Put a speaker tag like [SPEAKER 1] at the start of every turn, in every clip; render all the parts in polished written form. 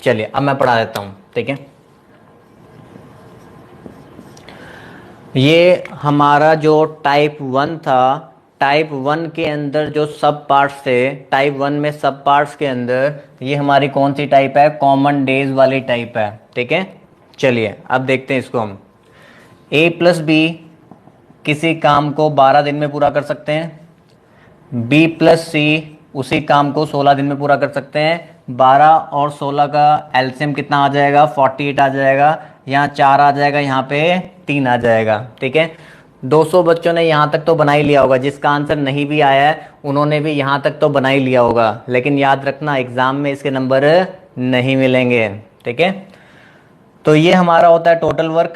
[SPEAKER 1] चलिए अब मैं पढ़ा देता हूं, ठीक है। ये हमारा जो टाइप 1 था, टाइप 1 के अंदर जो सब पार्ट्स थे, टाइप 1 में सब पार्ट्स के अंदर ये हमारी कौन सी टाइप है? कॉमन डेज वाली टाइप है, ठीक है। चलिए अब देखते हैं इसको हम। ए प्लस बी किसी काम को 12 दिन में पूरा कर सकते हैं। बी प्लस सी उसी काम को 16 दिन में पूरा कर सकते हैं। 12 और 16 का एलसीएम कितना आ जाएगा? 48 आ जाएगा। यहाँ 4 आ जाएगा, यहाँ पे 3 आ जाएगा, ठीक है। 200 बच्चों ने यहाँ तक तो बना ही लिया होगा। जिसका आंसर नहीं भी आया है उन्होंने भी यहाँ तक तो बना ही लिया होगा, लेकिन याद रखना एग्जाम में इसके नंबर नहीं मिलेंगे, ठीक है। तो ये हमारा होता है टोटल वर्क,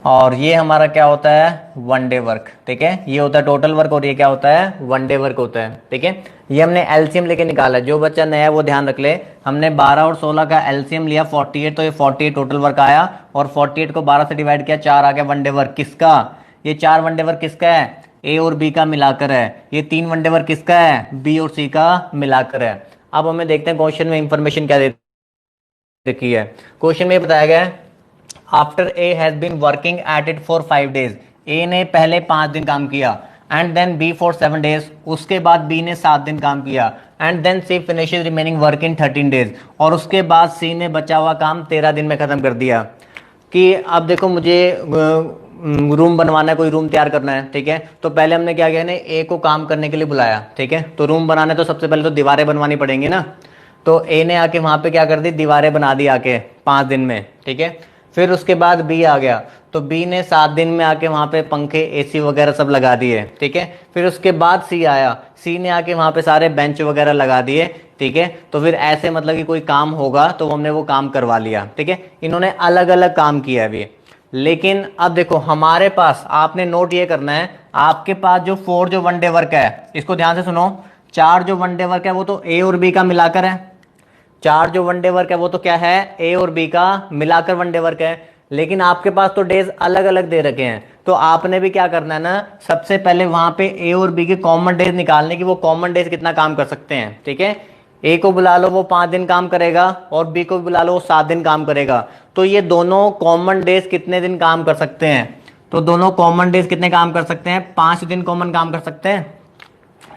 [SPEAKER 1] और ये हमारा क्या होता है? वन डे वर्क, ठीक है। ये होता है टोटल वर्क और ये क्या होता है? वन डे वर्क होता है, ठीक है। ये हमने एलसीएम लेके निकाला है। जो बच्चा नया है वो ध्यान रख ले, हमने 12 और 16 का एलसीएम लिया 48, तो ये 48 टोटल वर्क आया, और 48 को 12 से डिवाइड किया, 4 आ गया वन डे वर्क। किसका? ये 4 वन डे वर्क किसका है? ए और बी का मिलाकर है। ये 3 वन डे वर्क किसका है? बी और सी का मिलाकर है। अब हमें देखते हैं क्वेश्चन में इंफॉर्मेशन क्या दे रखी है। क्वेश्चन में बताया गया है after A has been working at it for 5 days, A ने पहले 5 दिन काम किया, and then B for 7 days, उसके बाद बी ने 7 दिन काम किया, and then C finishes remaining work in 13 days, और उसके बाद सी ने बचा हुआ काम 13 दिन में खत्म कर दिया। कि अब देखो मुझे रूम बनवाना है, कोई रूम तैयार करना है, ठीक है। तो पहले हमने क्या किया, ए को काम करने के लिए बुलाया, ठीक है। तो रूम बनाना है तो सबसे पहले तो दीवारें बनवानी पड़ेंगी ना। तो ए ने आके वहां पे क्या कर दी? दीवारें बना दी आके 5 दिन में, ठीक है। फिर उसके बाद बी आ गया, तो बी ने 7 दिन में आके वहां पे पंखे एसी वगैरह सब लगा दिए, ठीक है। फिर उसके बाद सी आया, सी ने आके वहां पे सारे बेंच वगैरह लगा दिए, ठीक है। तो फिर ऐसे मतलब कि कोई काम होगा तो हमने वो काम करवा लिया, ठीक है। इन्होंने अलग अलग काम किया अभी। लेकिन अब देखो हमारे पास, आपने नोट ये करना है, आपके पास जो 4 जो वन डे वर्क है, इसको ध्यान से सुनो। 4 जो वन डे वर्क है वो तो ए और बी का मिलाकर है। 4 जो वन डे वर्क है वो तो क्या है? ए और बी का मिलाकर वन डे वर्क है। लेकिन आपके पास तो डेज अलग अलग दे रखे हैं, तो आपने भी क्या करना है ना, सबसे पहले वहां पे ए और बी के कॉमन डेज निकालने की, वो कॉमन डेज कितना काम कर सकते हैं, ठीक है। ए को बुला लो वो 5 दिन काम करेगा, और बी को बुला लो वो 7 दिन काम करेगा। तो ये दोनों कॉमन डेज कितने दिन काम कर सकते हैं? तो दोनों कॉमन डेज कितने काम कर सकते हैं? 5 दिन कॉमन काम कर सकते हैं,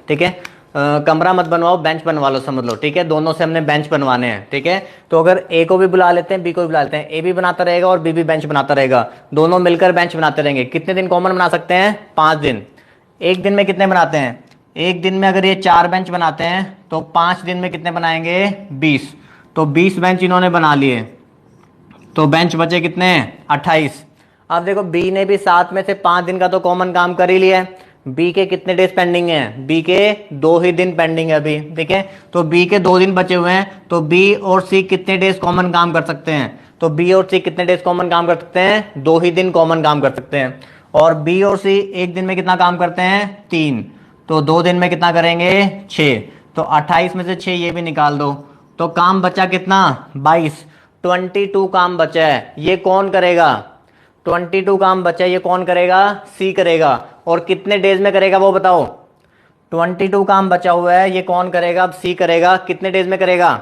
[SPEAKER 1] ठीक है। कमरा मत बनवाओ, बेंच बनवा लो, समझ लो, ठीक है। दोनों से हमने बेंच बनवाने हैं, ठीक है। तो अगर ए को भी बुला लेते हैं, बी को भी बुला लेते हैं, ए भी बनाता रहेगा और बी भी बेंच बनाता रहेगा, दोनों मिलकर बेंच बनाते रहेंगे। कितने दिन कॉमन बना सकते हैं? 5 दिन। एक दिन में कितने बनाते हैं? एक दिन में अगर ये 4 बेंच बनाते हैं तो 5 दिन में कितने बनाएंगे? 20। तो 20 बेंच इन्होंने बना लिए, तो बेंच बचे कितने? 28। अब देखो बी ने भी 7 में से 5 दिन का तो कॉमन काम कर ही लिया है। बी के कितने डेज पेंडिंग है? बी के 2 ही दिन पेंडिंग है अभी, ठीक है। तो बी के 2 दिन बचे हुए हैं, तो बी और सी कितने डेज कॉमन काम कर सकते हैं? तो बी और सी कितने डेज कॉमन काम कर सकते हैं? 2 ही दिन कॉमन काम कर सकते हैं। और बी और सी एक दिन में कितना काम करते हैं? 3। तो 2 दिन में कितना करेंगे? 6। तो 28 में से 6 ये भी निकाल दो, तो काम बचा कितना? 22। 22 काम बचा है, ये कौन करेगा? 22 काम बचा है, ये कौन करेगा? सी करेगा। और कितने डेज में करेगा वो बताओ? 22 काम बचा हुआ है, ये कौन करेगा? अब सी करेगा। कितने डेज में करेगा?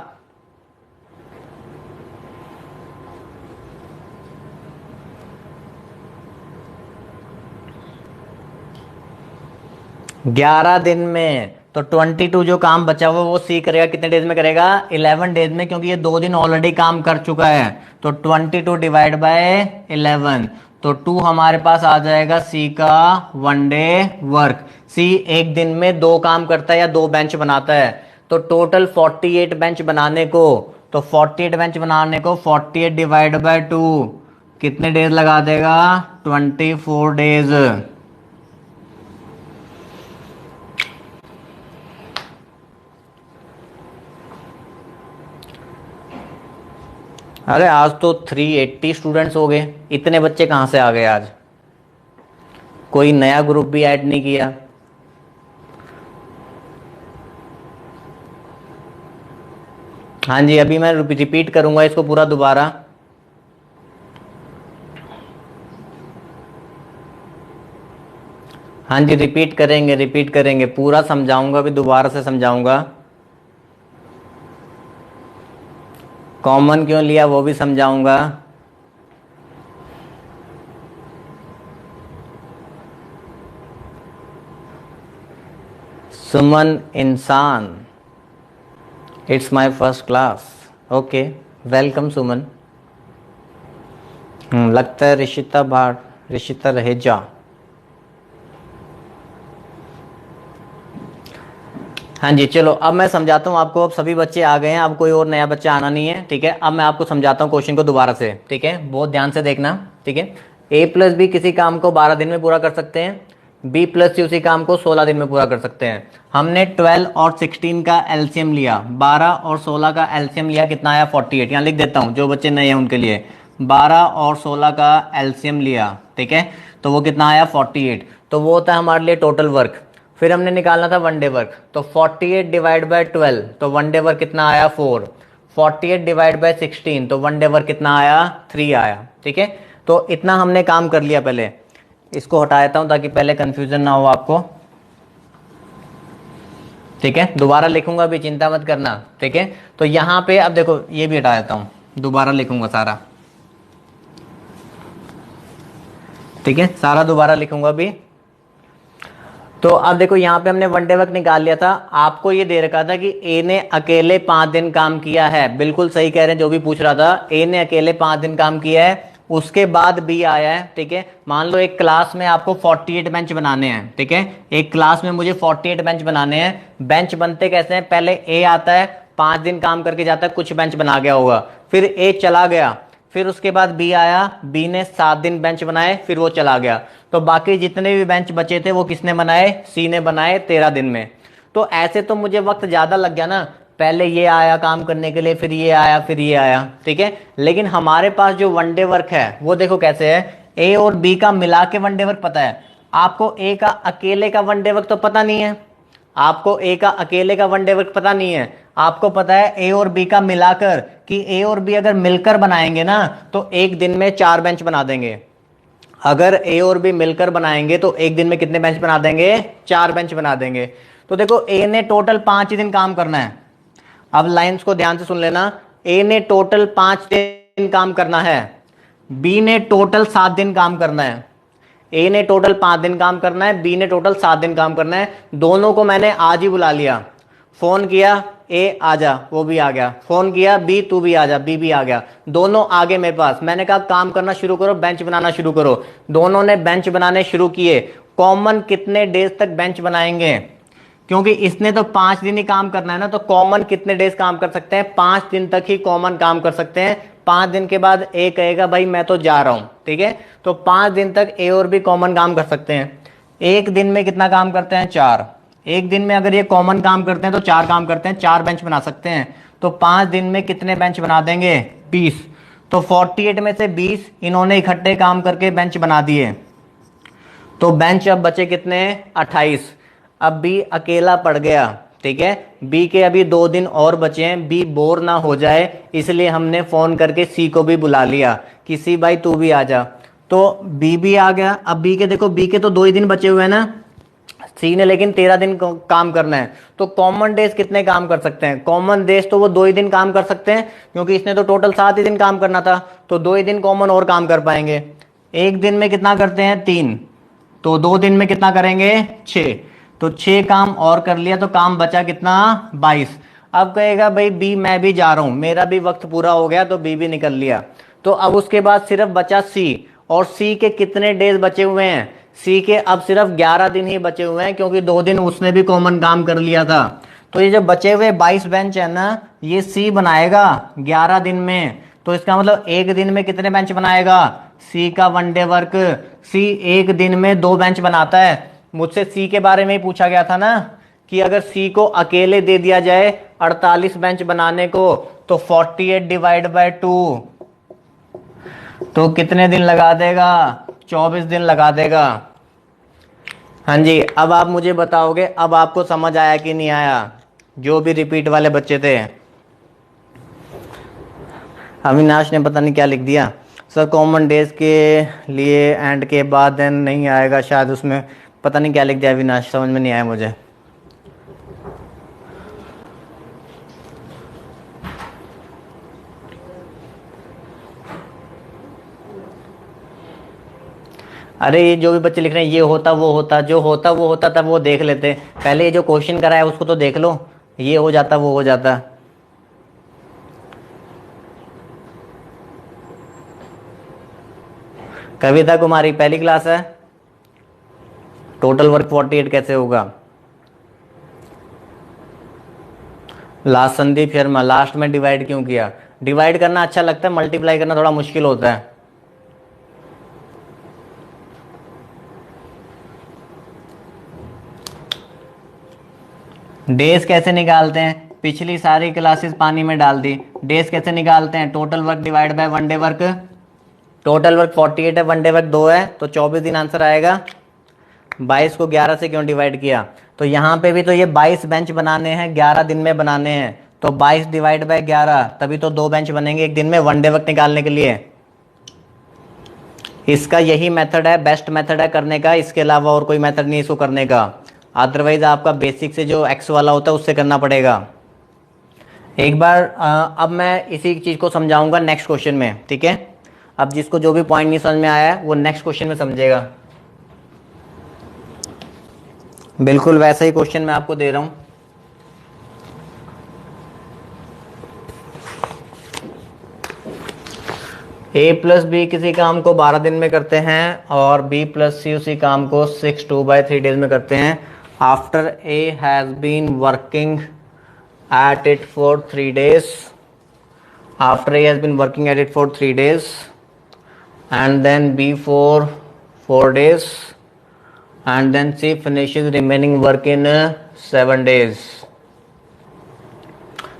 [SPEAKER 1] 11 दिन में। तो 22 जो काम बचा हुआ वो सी करेगा। कितने डेज में करेगा? 11 डेज में, क्योंकि ये 2 दिन ऑलरेडी काम कर चुका है। तो 22 डिवाइड बाय 11, तो 2 हमारे पास आ जाएगा सी का वन डे वर्क। सी एक दिन में 2 काम करता है या 2 बेंच बनाता है। तो टोटल 48 बेंच बनाने को, तो 48 बेंच बनाने को 48 डिवाइड बाय 2 कितने डेज लगा देगा? 24 डेज। अरे आज तो 380 स्टूडेंट्स हो गए। इतने बच्चे कहाँ से आ गए आज? कोई नया ग्रुप भी ऐड नहीं किया। हाँ जी, अभी मैं रिपीट करूंगा इसको पूरा दोबारा। हाँ जी, रिपीट करेंगे, पूरा समझाऊंगा, अभी दोबारा से समझाऊंगा। कॉमन क्यों लिया वो भी समझाऊंगा। सुमन इंसान, it's my first class. Okay, welcome Suman. लगता है ऋषिता रहेजा। हाँ जी, चलो अब मैं समझाता हूँ आपको। अब सभी बच्चे आ गए हैं, अब कोई और नया बच्चा आना नहीं है, ठीक है। अब मैं आपको समझाता हूँ क्वेश्चन को दोबारा से, ठीक है। बहुत ध्यान से देखना, ठीक है। ए प्लस बी किसी काम को 12 दिन में पूरा कर सकते हैं, बी प्लस सी उसी काम को 16 दिन में पूरा कर सकते हैं। हमने 12 और 16 का एलसीएम लिया, 12 और 16 का एलसीएम लिया, कितना आया 48। यहाँ लिख देता हूँ जो बच्चे नए हैं उनके लिए, 12 और 16 का एलसीएम लिया, ठीक है, तो वो कितना आया 48। तो वो होता है हमारे लिए टोटल वर्क। फिर हमने निकालना था वन डे वर्क, तो 48 डिवाइड बाय 12, तो वन डे वर्क कितना आया 4। 48 डिवाइड बाय 16, तो वन डे वर्क कितना आया 3 आया, ठीक है। तो इतना हमने काम कर लिया। पहले इसको हटा देता हूं ताकि पहले कंफ्यूजन ना हो आपको, ठीक है। दोबारा लिखूंगा भी, चिंता मत करना, ठीक है। तो यहाँ पे अब देखो ये भी हटा देता हूं, दोबारा लिखूंगा सारा, ठीक है, सारा दोबारा लिखूंगा भी। तो अब देखो यहाँ पे हमने वन डे वर्क निकाल लिया था। आपको ये दे रखा था कि ए ने अकेले 5 दिन काम किया है, बिल्कुल सही कह रहे हैं जो भी पूछ रहा था। ए ने अकेले 5 दिन काम किया है, उसके बाद बी आया है, ठीक है। मान लो एक क्लास में आपको 48 बेंच बनाने हैं, ठीक है। एक क्लास में मुझे 48 बेंच बनाने हैं। बेंच बनते कैसे हैं, पहले ए आता है, 5 दिन काम करके जाता है, कुछ बेंच बना गया होगा, फिर ए चला गया, फिर उसके बाद बी आया, बी ने 7 दिन बेंच बनाए, फिर वो चला गया। तो बाकी जितने भी बेंच बचे थे वो किसने बनाए, सी ने बनाए 13 दिन में। तो ऐसे तो मुझे वक्त ज्यादा लग गया ना, पहले ये आया काम करने के लिए, फिर ये आया, फिर ये आया, ठीक है। लेकिन हमारे पास जो वनडे वर्क है वो देखो कैसे है, ए और बी का मिला के वनडे वर्क पता है आपको, ए का अकेले का वनडे वर्क तो पता नहीं है आपको, ए का अकेले का वनडे वर्क पता नहीं है आपको। पता है ए और बी का मिलाकर, कि ए और बी अगर मिलकर बनाएंगे ना तो एक दिन में 4 बेंच बना देंगे। अगर ए और बी मिलकर बनाएंगे तो एक दिन में कितने बेंच बना देंगे, 4 बेंच बना देंगे। तो देखो ए ने टोटल 5 ही दिन काम करना है। अब लाइंस को ध्यान से सुन लेना, ए ने टोटल 5 दिन काम करना है, बी ने टोटल 7 दिन काम करना है। ए ने टोटल 5 दिन काम करना है, बी ने टोटल 7 दिन काम करना है। दोनों को मैंने आज ही बुला लिया, फोन किया ए आजा, वो भी आ गया, फोन किया बी तू भी आजा, बी भी आ गया, दोनों आगे मेरे पास। मैंने कहा काम करना शुरू करो, बेंच बनाना शुरू करो। दोनों ने बेंच बनाने शुरू किए। कॉमन कितने डेज तक बेंच बनाएंगे, क्योंकि इसने तो 5 दिन ही काम करना है ना, तो कॉमन कितने डेज काम कर सकते हैं, 5 दिन तक ही कॉमन काम कर सकते हैं। 5 दिन के बाद ए कहेगा भाई मैं तो जा रहा हूं, ठीक है। तो 5 दिन तक ए और बी कॉमन काम कर सकते हैं। एक दिन में कितना काम करते हैं, 4। एक दिन में अगर ये कॉमन काम करते हैं तो 4 काम करते हैं, 4 बेंच बना सकते हैं। तो 5 दिन में कितने बेंच बना देंगे, 20। तो 48 में से 20 इन्होंने इकट्ठे काम करके बेंच बना दिए। तो बेंच अब बचे कितने, 28। अब बी अकेला पड़ गया, ठीक है। बी के अभी 2 दिन और बचे हैं, बी बोर ना हो जाए इसलिए हमने फोन करके सी को भी बुला लिया कि सी भाई तू भी आ जा। तो बी भी आ गया। अब बी के देखो, बी के तो 2 ही दिन बचे हुए हैं ना, सी ने लेकिन 13 दिन काम करना है। तो कॉमन डेज कितने काम कर सकते हैं, कॉमन डेज तो वो 2 ही दिन काम कर सकते हैं, क्योंकि इसने तो टोटल 7 ही दिन काम करना था, तो 2 ही दिन कॉमन और काम कर पाएंगे। एक दिन में कितना करते हैं, 3, तो 2 दिन में कितना करेंगे, 6। तो 6 काम और कर लिया, तो काम बचा कितना, 22। अब कहेगा भाई बी मैं भी जा रहा हूं, मेरा भी वक्त पूरा हो गया, तो बी भी निकल लिया। तो अब उसके बाद सिर्फ बचा सी, और सी के कितने डेज बचे हुए हैं, सी के अब सिर्फ 11 दिन ही बचे हुए हैं, क्योंकि 2 दिन उसने भी कॉमन काम कर लिया था। तो ये जो बचे हुए 22 बेंच है ना, ये सी बनाएगा 11 दिन में। तो इसका मतलब एक दिन में कितने बेंच बनाएगा, सी का वनडे वर्क, सी एक दिन में 2 बेंच बनाता है। मुझसे सी के बारे में ही पूछा गया था ना, कि अगर सी को अकेले दे दिया जाए 48 बेंच बनाने को, तो 48 डिवाइड बाय 2, तो कितने दिन लगा देगा, 24 दिन लगा देगा। हाँ जी, अब आप मुझे बताओगे अब आपको समझ आया कि नहीं आया, जो भी रिपीट वाले बच्चे थे। अविनाश ने पता नहीं क्या लिख दिया, सर कॉमन डेज के लिए एंड के बाद देन नहीं आएगा शायद, उसमें पता नहीं क्या लिख दिया अविनाश, समझ में नहीं आया मुझे। अरे ये जो भी बच्चे लिख रहे हैं ये होता वो होता, जो होता वो होता तब वो देख लेते, पहले ये जो क्वेश्चन करा है उसको तो देख लो, ये हो जाता वो हो जाता। कविता कुमारी पहली क्लास है, टोटल वर्क 48 कैसे होगा? लास्ट संदीप शर्मा, लास्ट में डिवाइड क्यों किया? डिवाइड करना अच्छा लगता है, मल्टीप्लाई करना थोड़ा मुश्किल होता है। डेज कैसे निकालते हैं? पिछली सारी क्लासेस पानी में डाल दी। डेज कैसे निकालते हैं? Total work divide by one day work. Total work 48 है, वन डे वर्क 2 है, तो 24 दिन आंसर आएगा। 22 को 11 से क्यों डिवाइड किया? तो यहाँ पे भी तो ये 22 बेंच बनाने हैं, 11 दिन में बनाने हैं, तो 22 डिवाइड बाय 11, तभी तो 2 बेंच बनेंगे एक दिन में वन डे वर्क निकालने के लिए। इसका यही मेथड है, बेस्ट मेथड है करने का, इसके अलावा और कोई मेथड नहीं इसको करने का। अदरवाइज आपका बेसिक से जो एक्स वाला होता है उससे करना पड़ेगा। एक बार अब मैं इसी चीज़ को समझाऊंगा नेक्स्ट क्वेश्चन में, ठीक है? अब जिसको जो भी पॉइंट नहीं समझ में आया है वो नेक्स्ट क्वेश्चन में समझेगा। बिल्कुल वैसा ही क्वेश्चन मैं आपको दे रहा हूं। ए प्लस बी किसी काम को 12 दिन में करते हैं और बी प्लस सी उसी काम को 6/2/3 डेज में करते हैं। After A has been working at it for 3 days, after A has been working at it for 3 days and then B for 4 days and then C finishes remaining work in 7 days.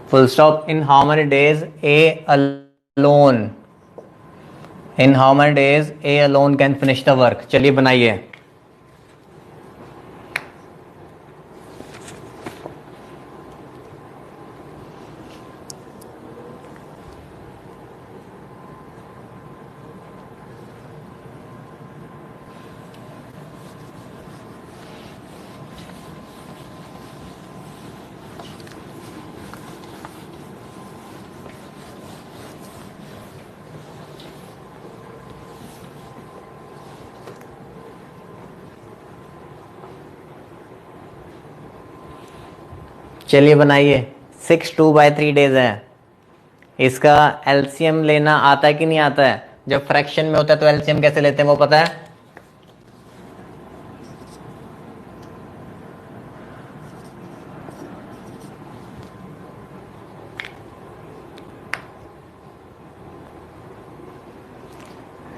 [SPEAKER 1] Full stop. In how many days A alone? In how many days A alone can finish the work? चलिए बनाइए। चलिए बनाइए। 6/2/3 days है। इसका LCM लेना आता है कि नहीं आता है? जब फ्रैक्शन में होता है तो एलसीएम कैसे लेते हैं वो पता है?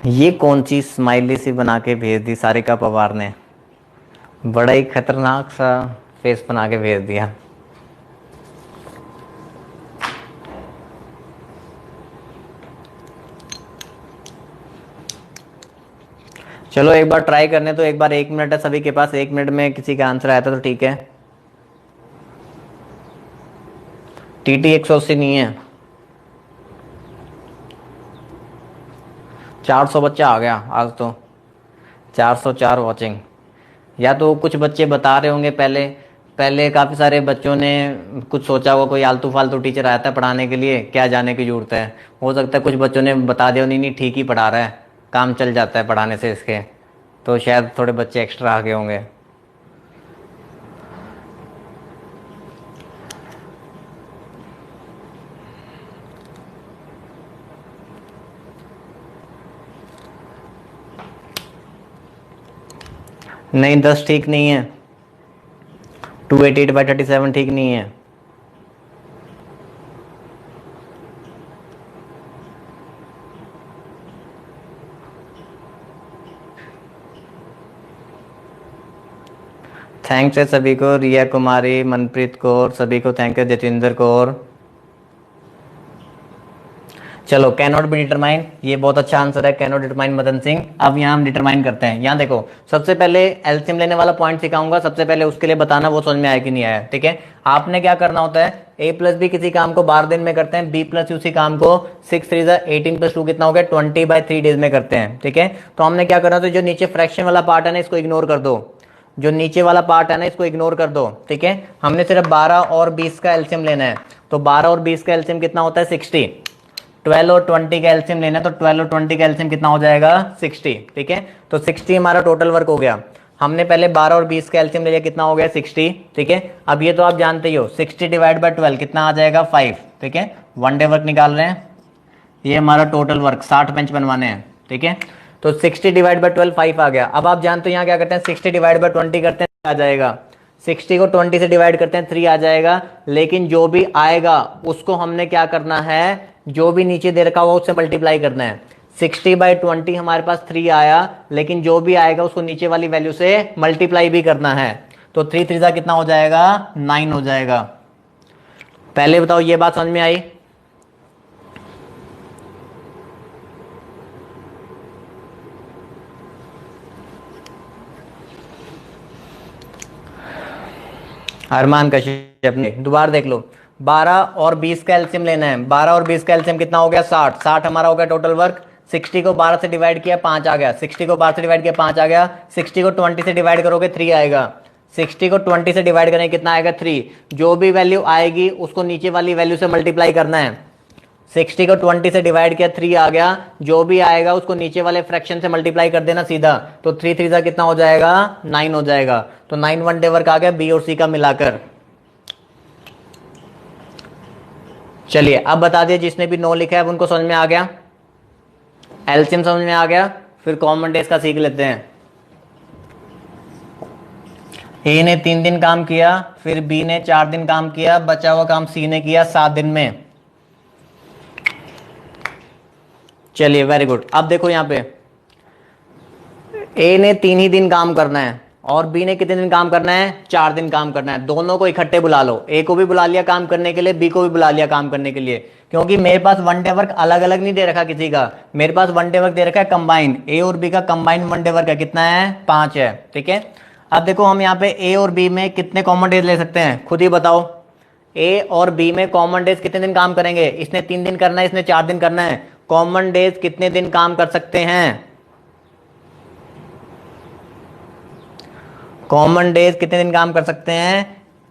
[SPEAKER 1] ये कौन सी स्माइली सी बना के भेज दी सारिका पवार ने, बड़ा ही खतरनाक सा फेस बना के भेज दिया। चलो एक बार ट्राई करने तो, एक बार 1 मिनट है सभी के पास, 1 मिनट में किसी का आंसर आया था तो ठीक है। टीटी 180 नहीं है, 400 बच्चा आ गया आज तो, 404 वॉचिंग। या तो कुछ बच्चे बता रहे होंगे पहले पहले काफ़ी सारे बच्चों ने कुछ सोचा होगा कोई आलतू फालतू टीचर आया था पढ़ाने के लिए, क्या जाने की जरूरत है। हो सकता है कुछ बच्चों ने बता दिया नहीं नहीं ठीक ही पढ़ा रहा है, काम चल जाता है पढ़ाने से इसके, तो शायद थोड़े बच्चे एक्स्ट्रा आ गए होंगे। नहीं 10 ठीक नहीं है, 288/37 ठीक नहीं है। थैंक्स है सभी को, रिया कुमारी, मनप्रीत कौर, सभी को थैंक यू, जतिंदर कौर। चलो कैनॉट बी डिटरमाइन, ये बहुत अच्छा आंसर है, कैनॉट डिटरमाइन मदन सिंह। अब यहाँ हम डिटरमाइन करते हैं। यहाँ देखो सबसे पहले एलसीएम लेने वाला पॉइंट सिखाऊंगा, सबसे पहले उसके लिए बताना वो समझ में आया कि नहीं आया, ठीक है? आपने क्या करना होता है, ए प्लस बी किसी काम को 12 दिन में करते हैं, बी प्लस उसी काम को 6 3 18 + 2 कितना हो गया 20/3 डेज में करते हैं, ठीक है? तो हमने क्या करना, तो जो नीचे फ्रैक्शन वाला पार्ट है ना इसको इग्नोर कर दो, जो नीचे वाला पार्ट है ना इसको इग्नोर कर दो, ठीक है? हमने सिर्फ 12 और 20 का एलसीएम लेना है, तो 12 और 20 का एलसीएम कितना होता है 60। 12 और 20 का एलसीएम लेना है, तो 12 और 20 का एलसीएम कितना हो जाएगा 60, ठीक है। तो 60 हमारा टोटल वर्क हो गया। हमने पहले 12 और 20 का एलसीएम ले लिया, कितना हो गया 60, ठीक है। अब ये तो आप जानते ही हो 60 डिवाइड बाय 12 कितना आ जाएगा 5, ठीक है। 1 डे वर्क निकाल रहे हैं, ये हमारा टोटल वर्क 60 बेंच बनवाने हैं, ठीक है। तो 60 डिवाइड बाय 12 5 आ गया। अब आप जानते हो यहाँ क्या करते हैं, 60 डिवाइड बाय 20 करते हैं, आ जाएगा। 60 को 20 से डिवाइड करते हैं 3 आ जाएगा। लेकिन जो भी आएगा उसको हमने क्या करना है, जो भी नीचे दे रखा हुआ उससे मल्टीप्लाई करना है। 60 बाई 20 हमारे पास 3 आया, लेकिन जो भी आएगा उसको नीचे वाली वैल्यू से मल्टीप्लाई भी करना है। तो 3 3 कितना हो जाएगा 9 हो जाएगा। पहले बताओ ये बात समझ में आई? अरमान कश्यप ने दोबारा देख लो। 12 और 20 का एलसीएम लेना है। 12 और 20 का एलसीएम कितना हो गया 60, 60 हमारा हो गया टोटल वर्क। 60 को 12 से डिवाइड किया 5 आ गया, 60 को 12 से डिवाइड किया 5 आ गया। 60 को 20 से डिवाइड करोगे 3 आएगा। 60 को 20 से डिवाइड करेंगे कितना आएगा 3। जो भी वैल्यू आएगी उसको नीचे वाली वैल्यू से मल्टीप्लाई करना है। 60 को 20 से डिवाइड किया 3 आ गया, जो भी आएगा उसको नीचे वाले फ्रैक्शन से मल्टीप्लाई कर देना सीधा। तो 3 3 कितना हो जाएगा 9 हो जाएगा। तो 9 1 डे वर्क आ गया बी और सी का मिलाकर। चलिए अब बता दिए, जिसने भी नो लिखा है उनको समझ में आ गया, एलसीएम समझ में आ गया। फिर कॉमन डेज का सीख लेते हैं। ए ने 3 दिन काम किया, फिर बी ने 4 दिन काम किया, बचा हुआ काम सी ने किया 7 दिन में। चलिए वेरी गुड। अब देखो यहाँ पे ए ने 3 ही दिन काम करना है और बी ने कितने दिन काम करना है 4 दिन काम करना है। दोनों को इकट्ठे बुला लो, ए को भी बुला लिया काम करने के लिए, बी को भी बुला लिया काम करने के लिए। क्योंकि मेरे पास 1 डे वर्क अलग अलग नहीं दे रखा किसी का, मेरे पास 1 डे वर्क दे रखा है कंबाइन। ए और बी का कंबाइन 1 डे वर्क है, कितना है 5 है, ठीक है। अब देखो हम यहाँ पे ए और बी में कितने कॉमन डेज ले सकते हैं, खुद ही बताओ। ए और बी में कॉमन डेज कितने दिन काम करेंगे, इसने 3 दिन करना है, इसने 4 दिन करना है। कॉमन डेज कितने दिन काम कर सकते हैं, कॉमन डेज कितने दिन काम कर सकते हैं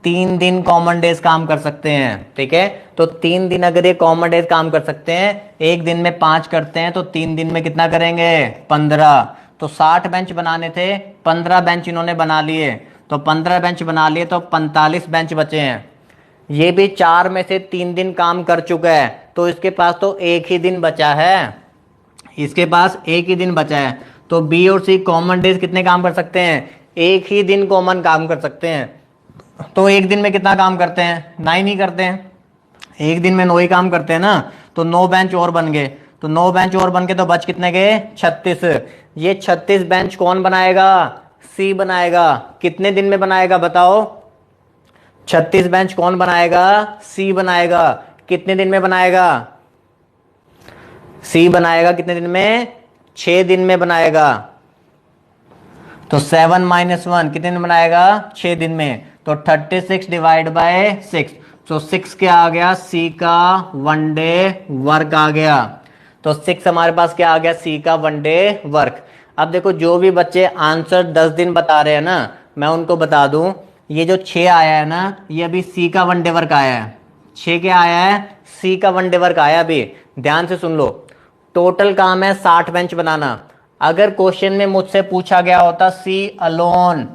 [SPEAKER 1] 3 दिन कॉमन डेज काम कर सकते हैं, ठीक है। तो 3 दिन अगर ये कॉमन डेज काम कर सकते हैं, एक दिन में 5 करते हैं, तो 3 दिन में कितना करेंगे 15। तो 60 बेंच बनाने थे, 15 बेंच इन्होंने बना लिए, तो 15 बेंच बना लिए तो 45 बेंच बचे हैं। ये भी 4 में से 3 दिन काम कर चुका है, तो इसके पास तो एक ही दिन बचा है, इसके पास एक ही दिन बचा है। तो बी और सी कॉमन डेज कितने काम कर सकते हैं, एक ही दिन कॉमन काम कर सकते हैं। तो एक दिन में कितना काम करते हैं 9 ही करते हैं, एक दिन में 9 ही काम करते हैं ना। तो 9 बेंच और बन गए, तो 9 बेंच और बन के तो बच कितने गए 36। ये 36 बेंच कौन बनाएगा, सी बनाएगा। कितने दिन में बनाएगा बताओ, 36 बेंच कौन बनाएगा, सी बनाएगा। कितने दिन में बनाएगा, सी बनाएगा कितने दिन में 6 दिन में बनाएगा। तो 7 - 1 कितने दिन बनाएगा 6 दिन में। तो 36 डिवाइड बाय 6, तो 6 क्या आ गया सी का 1 डे वर्क आ गया। तो 6 हमारे पास क्या आ गया सी का 1 डे वर्क। अब देखो जो भी बच्चे आंसर 10 दिन बता रहे हैं ना, मैं उनको बता दूं, ये जो 6 आया है ना, ये अभी सी का 1 डे वर्क आया है। 6 क्या आया है सी का 1 डे वर्क आया। अभी ध्यान से सुन लो, टोटल काम है 60 बेंच बनाना। अगर क्वेश्चन में मुझसे पूछा गया होता सी अलोन,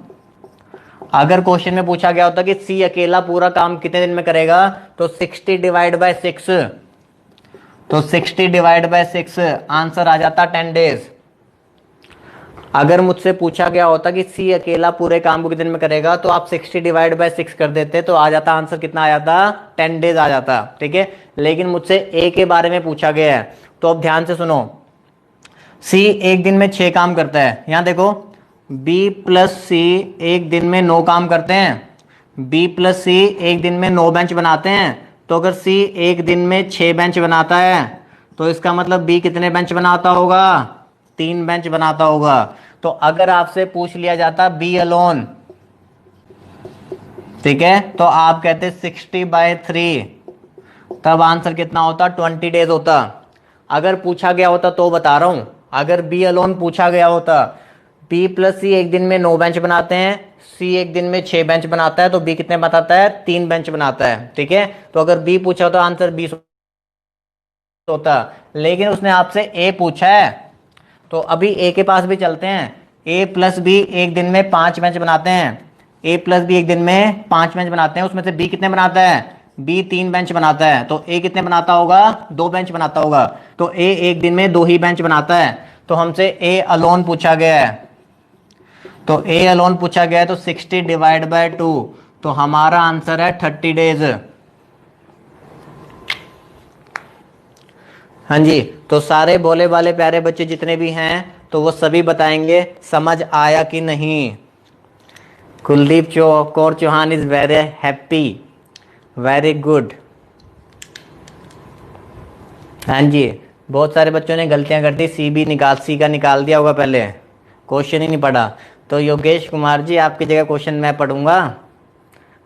[SPEAKER 1] अगर क्वेश्चन में पूछा गया होता कि सी अकेला पूरा काम कितने दिन में करेगा, तो 60 डिवाइड बाय 6, तो 60 डिवाइड बाय 6 आंसर आ जाता 10 डेज। अगर मुझसे पूछा गया होता कि सी अकेला पूरे काम को कितने दिन में करेगा, तो आप 60 डिवाइड बाय 6 कर देते, तो आ जाता आंसर कितना आ जाता 10 डेज आ जाता, ठीक है। लेकिन मुझसे ए के बारे में पूछा गया है, तो अब ध्यान से सुनो। सी एक दिन में 6 काम करता है, यहां देखो बी प्लस सी एक दिन में 9 काम करते हैं, बी प्लस सी एक दिन में 9 बेंच बनाते हैं। तो अगर सी एक दिन में 6 बेंच बनाता है, तो इसका मतलब बी कितने बेंच बनाता होगा 3 बेंच बनाता होगा। तो अगर आपसे पूछ लिया जाता बी अलोन, ठीक है, तो आप कहते 60/3, तब आंसर कितना होता 20 डेज होता। अगर पूछा गया होता तो बता रहा हूं, अगर बी अलोन पूछा गया होता, बी प्लस सी एक दिन में 9 बेंच बनाते हैं, सी एक दिन में 6 बेंच बनाता है, तो बी कितने बताता है 3 बेंच बनाता है, ठीक है। तो अगर बी पूछा तो आंसर 20 होता, लेकिन उसने आपसे ए पूछा है, तो अभी ए के पास भी चलते हैं। ए प्लस बी एक दिन में 5 बेंच बनाते हैं, ए प्लस बी एक दिन में 5 बेंच बनाते हैं, उसमें से बी कितने बनाता है? बी 3 बेंच बनाता है, तो ए कितने बनाता होगा? 2 बेंच बनाता होगा। तो ए एक दिन में 2 ही बेंच बनाता है, तो हमसे ए अलोन पूछा गया है। तो ए अलोन पूछा गया है, तो 60 डिवाइड बाय 2, तो हमारा आंसर है 30 डेज। हाँ जी, तो सारे भोले वाले प्यारे बच्चे जितने भी हैं, तो वो सभी बताएंगे समझ आया कि नहीं। Kuldeep Kaur Chauhan is very happy, very good. हाँ जी, बहुत सारे बच्चों ने गलतियां कर दी, सी का निकाल दिया होगा, पहले क्वेश्चन ही नहीं पढ़ा। तो योगेश कुमार जी, आपकी जगह क्वेश्चन मैं पढ़ूंगा।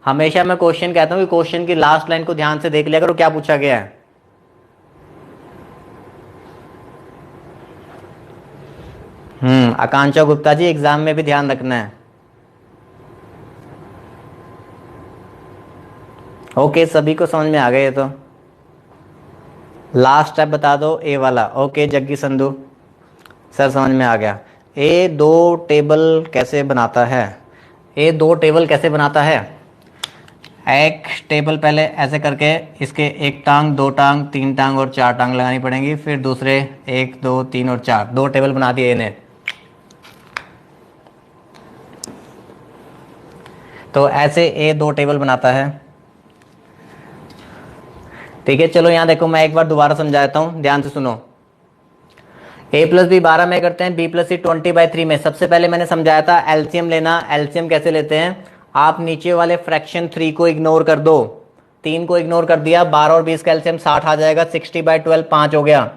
[SPEAKER 1] हमेशा मैं क्वेश्चन कहता हूँ कि क्वेश्चन की लास्ट लाइन को ध्यान से देख लिया करो, क्या पूछा गया है। आकांक्षा गुप्ता जी, एग्जाम में भी ध्यान रखना है। ओके, सभी को समझ में आ गए। तो लास्ट स्टेप बता दो, ए वाला। ओके जग्गी संधू सर, समझ में आ गया। ए 2 टेबल कैसे बनाता है? ए 2 टेबल कैसे बनाता है? एक टेबल पहले ऐसे करके इसके 1 टांग, 2 टांग, 3 टांग और 4 टांग लगानी पड़ेंगी, फिर दूसरे 1 2 3 और 4, 2 टेबल बना दिए इन्हें। तो ऐसे ए 2 टेबल बनाता है। ठीक है, चलो यहाँ देखो, मैं एक बार दोबारा समझाता हूँ, ध्यान से सुनो। ए प्लस बी 12 में करते हैं, बी प्लस सी 20/3 में। सबसे पहले मैंने समझाया था एलसीएम लेना। एलसीएम कैसे लेते हैं? आप नीचे वाले फ्रैक्शन 3 को इग्नोर कर दो, 3 को इग्नोर कर दिया, 12 और 20 का एलसीएम 60 आ जाएगा। 60/12 5 हो गया,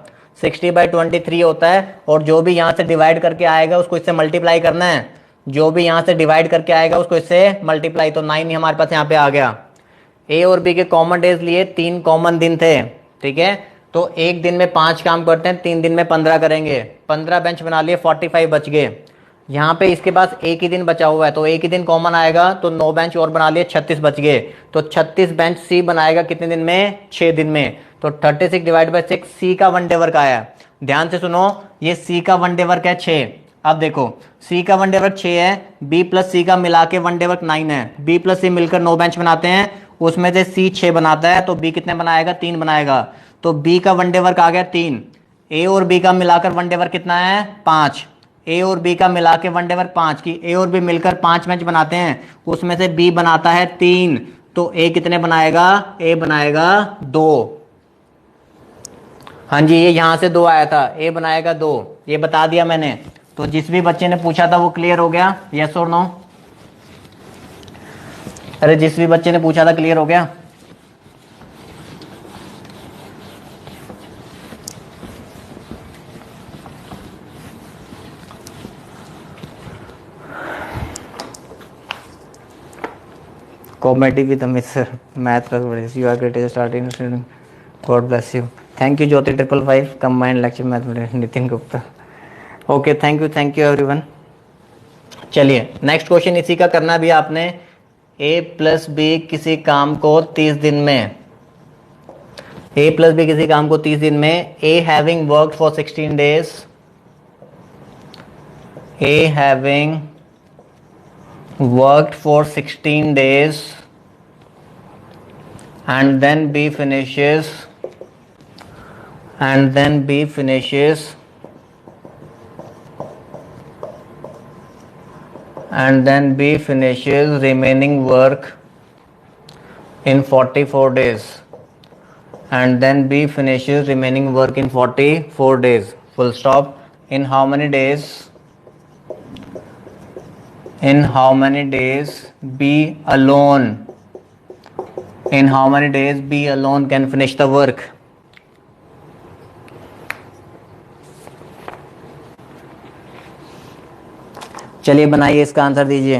[SPEAKER 1] 60/23 होता है। और जो भी यहाँ से डिवाइड करके आएगा उसको इससे मल्टीप्लाई करना है, जो भी यहाँ से डिवाइड करके आएगा उसको इससे मल्टीप्लाई। तो 9 ही हमारे पास यहाँ पे आ गया। ए और बी के कॉमन डेज लिए, 3 कॉमन दिन थे। ठीक है, तो एक दिन में 5 काम करते हैं, 3 दिन में 15 करेंगे। 15 बेंच बना लिए, 45 बच गए। यहाँ पे इसके पास एक ही दिन बचा हुआ है, तो एक ही दिन कॉमन आएगा, तो 9 बेंच और बना लिए, 36 बच गए। तो 36 बेंच सी बनाएगा कितने दिन में? 6 दिन में। तो 36 डिवाइड बाई 6 सी का 1 डे वर्क आया। ध्यान से सुनो, ये सी का 1 डे वर्क है 6। अब देखो, सी का 1 डे वर्क 6 है, बी प्लस सी का मिला के 1 डे वर्क 9 है। बी प्लस सी मिलकर 9 बेंच बनाते हैं, उसमें से सी 6 बनाता है, तो बी कितने बनाएगा? 3 बनाएगा। तो बी का 1 डे वर्क आ गया 3। ए और बी का मिलाकर 1 डे वर्क कितना है? 5। ए और बी का मिला के 1 डे वर्क 5 की, ए और बी मिलकर 5 बेंच बनाते हैं, उसमें से बी बनाता है 3, तो ए कितने बनाएगा? ए बनाएगा 2। हाँ जी, ये यहां से 2 आया था, ए बनाएगा 2, ये बता दिया मैंने। तो जिस भी बच्चे ने पूछा था वो क्लियर हो गया, यस और नो? अरे जिस भी बच्चे ने पूछा था क्लियर हो गया? Comedy with mister math class, you are greatest starting student, god bless you. Thank you Jyoti 555 combined lecture math, Nitin Gupta. Okay, thank you everyone. चलिए नेक्स्ट क्वेश्चन इसी का करना भी आपने। ए प्लस बी किसी काम को 30 दिन में, ए प्लस बी किसी काम को 30 दिन में, ए having worked for 16 days, A having worked for 16 days and then B finishes remaining work in 44 days, and then B finishes remaining work in 44 days, full stop. In how many days B alone can finish the work? चलिए बनाइए, इसका answer दीजिए।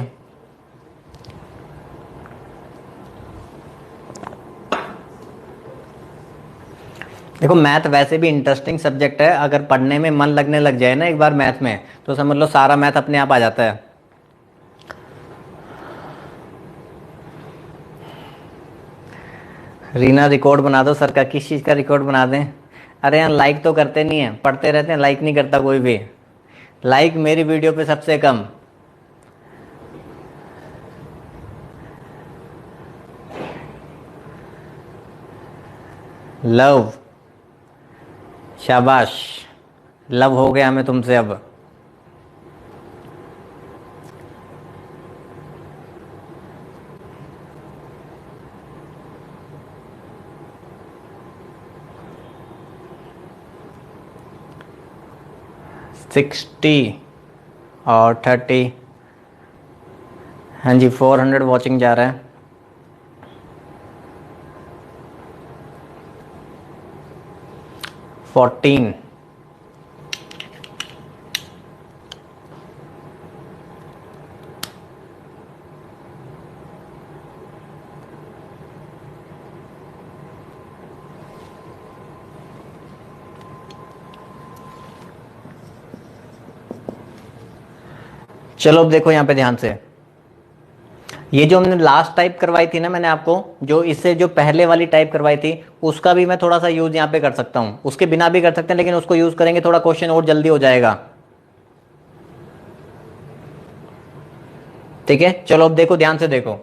[SPEAKER 1] देखो math वैसे भी interesting subject है, अगर पढ़ने में मन लगने लग जाए ना एक बार मैथ में, तो समझ लो सारा मैथ अपने आप आ जाता है। रीना रिकॉर्ड बना दो सर का, किस चीज़ का रिकॉर्ड बना दें? अरे यार लाइक तो करते नहीं है, पढ़ते रहते हैं, लाइक नहीं करता कोई भी। लाइक मेरी वीडियो पे सबसे कम। लव, शाबाश, लव हो गया हमें तुमसे अब। सिक्सटी और 30, हाँ जी 400 वॉचिंग जा रहा है। फोर्टीन, चलो अब देखो यहाँ पे ध्यान से, ये जो हमने लास्ट टाइप करवाई थी ना मैंने आपको, जो इससे जो पहले वाली टाइप करवाई थी, उसका भी मैं थोड़ा सा यूज यहाँ पे कर सकता हूँ, उसके बिना भी कर सकते हैं, लेकिन उसको यूज करेंगे थोड़ा क्वेश्चन और जल्दी हो जाएगा। ठीक है, चलो अब देखो ध्यान से देखो,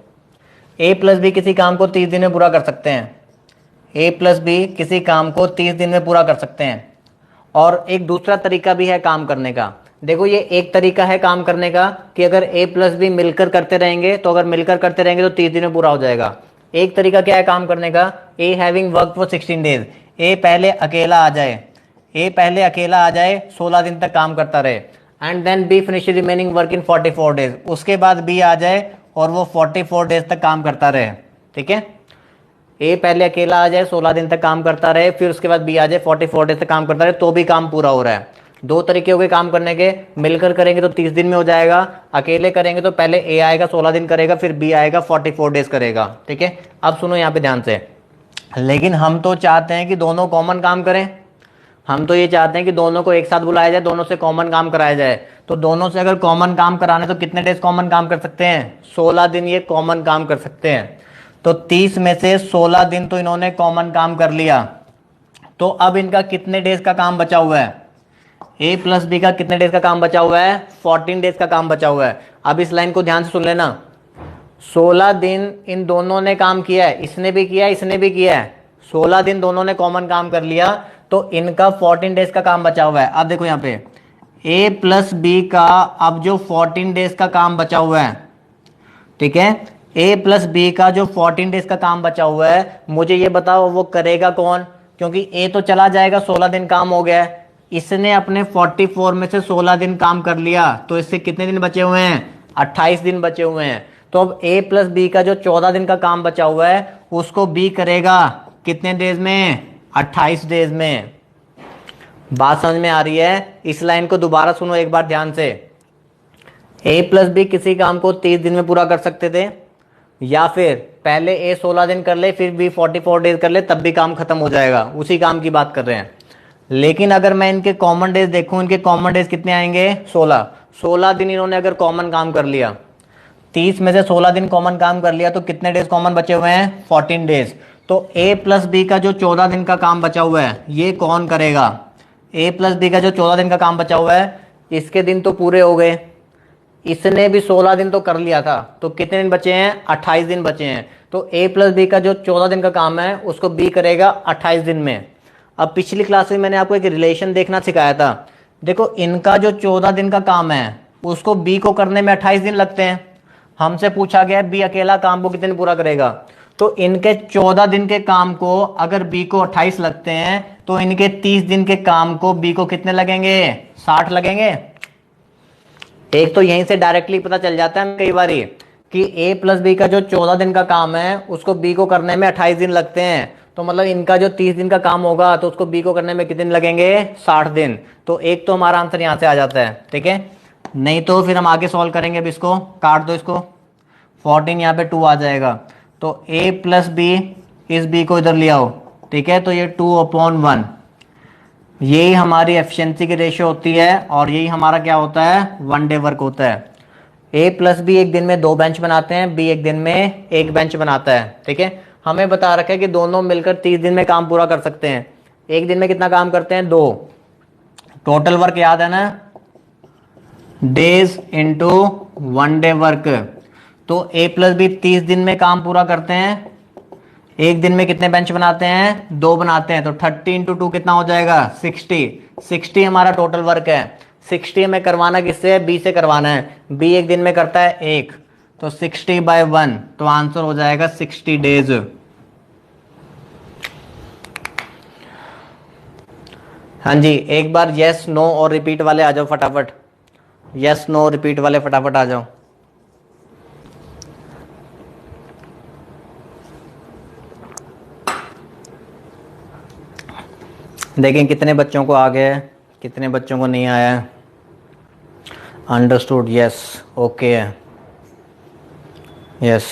[SPEAKER 1] a प्लस बी किसी काम को 30 दिन में पूरा कर सकते हैं। a प्लस बी किसी काम को 30 दिन में पूरा कर सकते हैं। और एक दूसरा तरीका भी है काम करने का। देखो ये एक तरीका है काम करने का कि अगर a प्लस बी मिलकर करते रहेंगे, तो अगर मिलकर करते रहेंगे तो 30 दिन में पूरा हो जाएगा। एक तरीका क्या है काम करने का, a having work for 16 days, a पहले अकेला आ जाए, a पहले अकेला आ जाए, 16 दिन तक काम करता रहे, and then B finish remaining work in 44 days, उसके बाद बी आ जाए और वो 44 डेज तक काम करता रहे। ठीक है, ए पहले अकेला आ जाए, 16 दिन तक काम करता रहे, फिर उसके बाद बी आ जाए, 44 डेज तक काम करता रहे, तो भी काम पूरा हो रहा है। दो तरीके हो गए काम करने के, मिलकर करेंगे तो 30 दिन में हो जाएगा, अकेले करेंगे तो पहले ए आएगा 16 दिन करेगा, फिर बी आएगा 44 डेज करेगा। ठीक है, अब सुनो यहाँ पे ध्यान से, लेकिन हम तो चाहते हैं कि दोनों कॉमन काम करें, हम तो ये चाहते हैं कि दोनों को एक साथ बुलाया जाए, दोनों से कॉमन काम कराया जाए। तो दोनों से अगर कॉमन काम कराने तो कितने डेज कॉमन काम कर सकते हैं, 16 दिन ये कॉमन काम कर सकते हैं। तो 30 में से 16 दिन तो इन्होंने कॉमन काम कर लिया, तो अब इनका कितने डेज का काम बचा हुआ है, a प्लस बी का कितने डेज का काम बचा हुआ है, 14 डेज का काम बचा हुआ है। अब इस लाइन को ध्यान से सुन लेना, 16 दिन इन दोनों ने काम किया है, इसने भी किया है, इसने भी किया है, 16 दिन दोनों ने कॉमन काम कर लिया, तो इनका 14 डेज का काम बचा हुआ है। अब देखो यहाँ पे a प्लस बी का अब जो 14 डेज का काम बचा हुआ है, ठीक है, a प्लस बी का जो 14 डेज का काम बचा हुआ है, मुझे ये बताओ वो करेगा कौन, क्योंकि a तो चला जाएगा, 16 दिन काम हो गया है, इसने अपने 44 में से 16 दिन काम कर लिया, तो इससे कितने दिन बचे हुए हैं, 28 दिन बचे हुए हैं। तो अब a प्लस बी का जो 14 दिन का काम बचा हुआ है, उसको b करेगा कितने डेज में, 28 डेज में। बात समझ में आ रही है? इस लाइन को दोबारा सुनो एक बार ध्यान से, a प्लस बी किसी काम को 30 दिन में पूरा कर सकते थे, या फिर पहले a 16 दिन कर ले, फिर b 44 डेज कर ले, तब भी काम खत्म हो जाएगा, उसी काम की बात कर रहे हैं। लेकिन अगर मैं इनके कॉमन डेज देखूं, इनके कॉमन डेज कितने आएंगे, 16, 16 दिन इन्होंने अगर कॉमन काम कर लिया, 30 में से 16 दिन कॉमन काम कर लिया, तो कितने डेज कॉमन बचे हुए हैं, 14 डेज। तो a प्लस बी का जो 14 दिन का काम बचा हुआ है, ये कौन करेगा, a प्लस बी का जो 14 दिन का काम बचा हुआ है, इसके दिन तो पूरे हो गए, इसने भी 16 दिन तो कर लिया था, तो कितने दिन बचे हैं, 28 दिन बचे हैं। तो a प्लस बी का जो 14 दिन का काम है, उसको b करेगा 28 दिन में। अब पिछली क्लास में मैंने आपको एक रिलेशन देखना सिखाया था, देखो इनका जो 14 दिन का काम है, उसको b को करने में 28 दिन लगते हैं। हमसे पूछा गया b अकेला काम को कितने दिन पूरा करेगा, तो इनके 14 दिन के काम को अगर b को 28 लगते हैं, तो इनके 30 दिन के काम को b को कितने लगेंगे, 60 लगेंगे। एक तो यहीं से डायरेक्टली पता चल जाता है कई बार कि a प्लस बी का जो 14 दिन का काम है, उसको b को करने में 28 दिन लगते हैं, तो मतलब इनका जो 30 दिन का काम होगा, तो उसको b को करने में कितने दिन लगेंगे, 60 दिन। तो एक तो हमारा आंसर यहाँ से आ जाता है। ठीक है, नहीं तो फिर हम आगे सॉल्व करेंगे। अब इसको काट दो, इसको 14 यहाँ पे 2 आ जाएगा, तो a प्लस बी, इस b को इधर ले आओ। ठीक है, तो ये 2/1, यही हमारी एफिशिएंसी की रेशियो होती है, और यही हमारा क्या होता है, 1 डे वर्क होता है। a प्लस बी एक दिन में 2 बेंच बनाते हैं, b एक दिन में 1 बेंच बनाता है। ठीक है, हमें बता रखा है कि दोनों मिलकर 30 दिन में काम पूरा कर सकते हैं। एक दिन में कितना काम करते हैं? 2। टोटल वर्क याद है ना, डेज इंटू 1 डे वर्क। तो ए प्लस बी 30 दिन में काम पूरा करते हैं। एक दिन में कितने बेंच बनाते हैं? 2 बनाते हैं। तो 30 इंटू 2 कितना हो जाएगा? 60। 60 हमारा टोटल वर्क है। 60 हमें करवाना किससे है? बी से करवाना है। बी एक दिन में करता है 1, तो 60/1, तो आंसर हो जाएगा 60 डेज। हाँ जी, एक बार यस नो और रिपीट वाले आ जाओ फटाफट। यस नो रिपीट वाले फटाफट आ जाओ। देखें कितने बच्चों को आ गया है, कितने बच्चों को नहीं आया है। अंडरस्टूड, यस, ओके है, यस।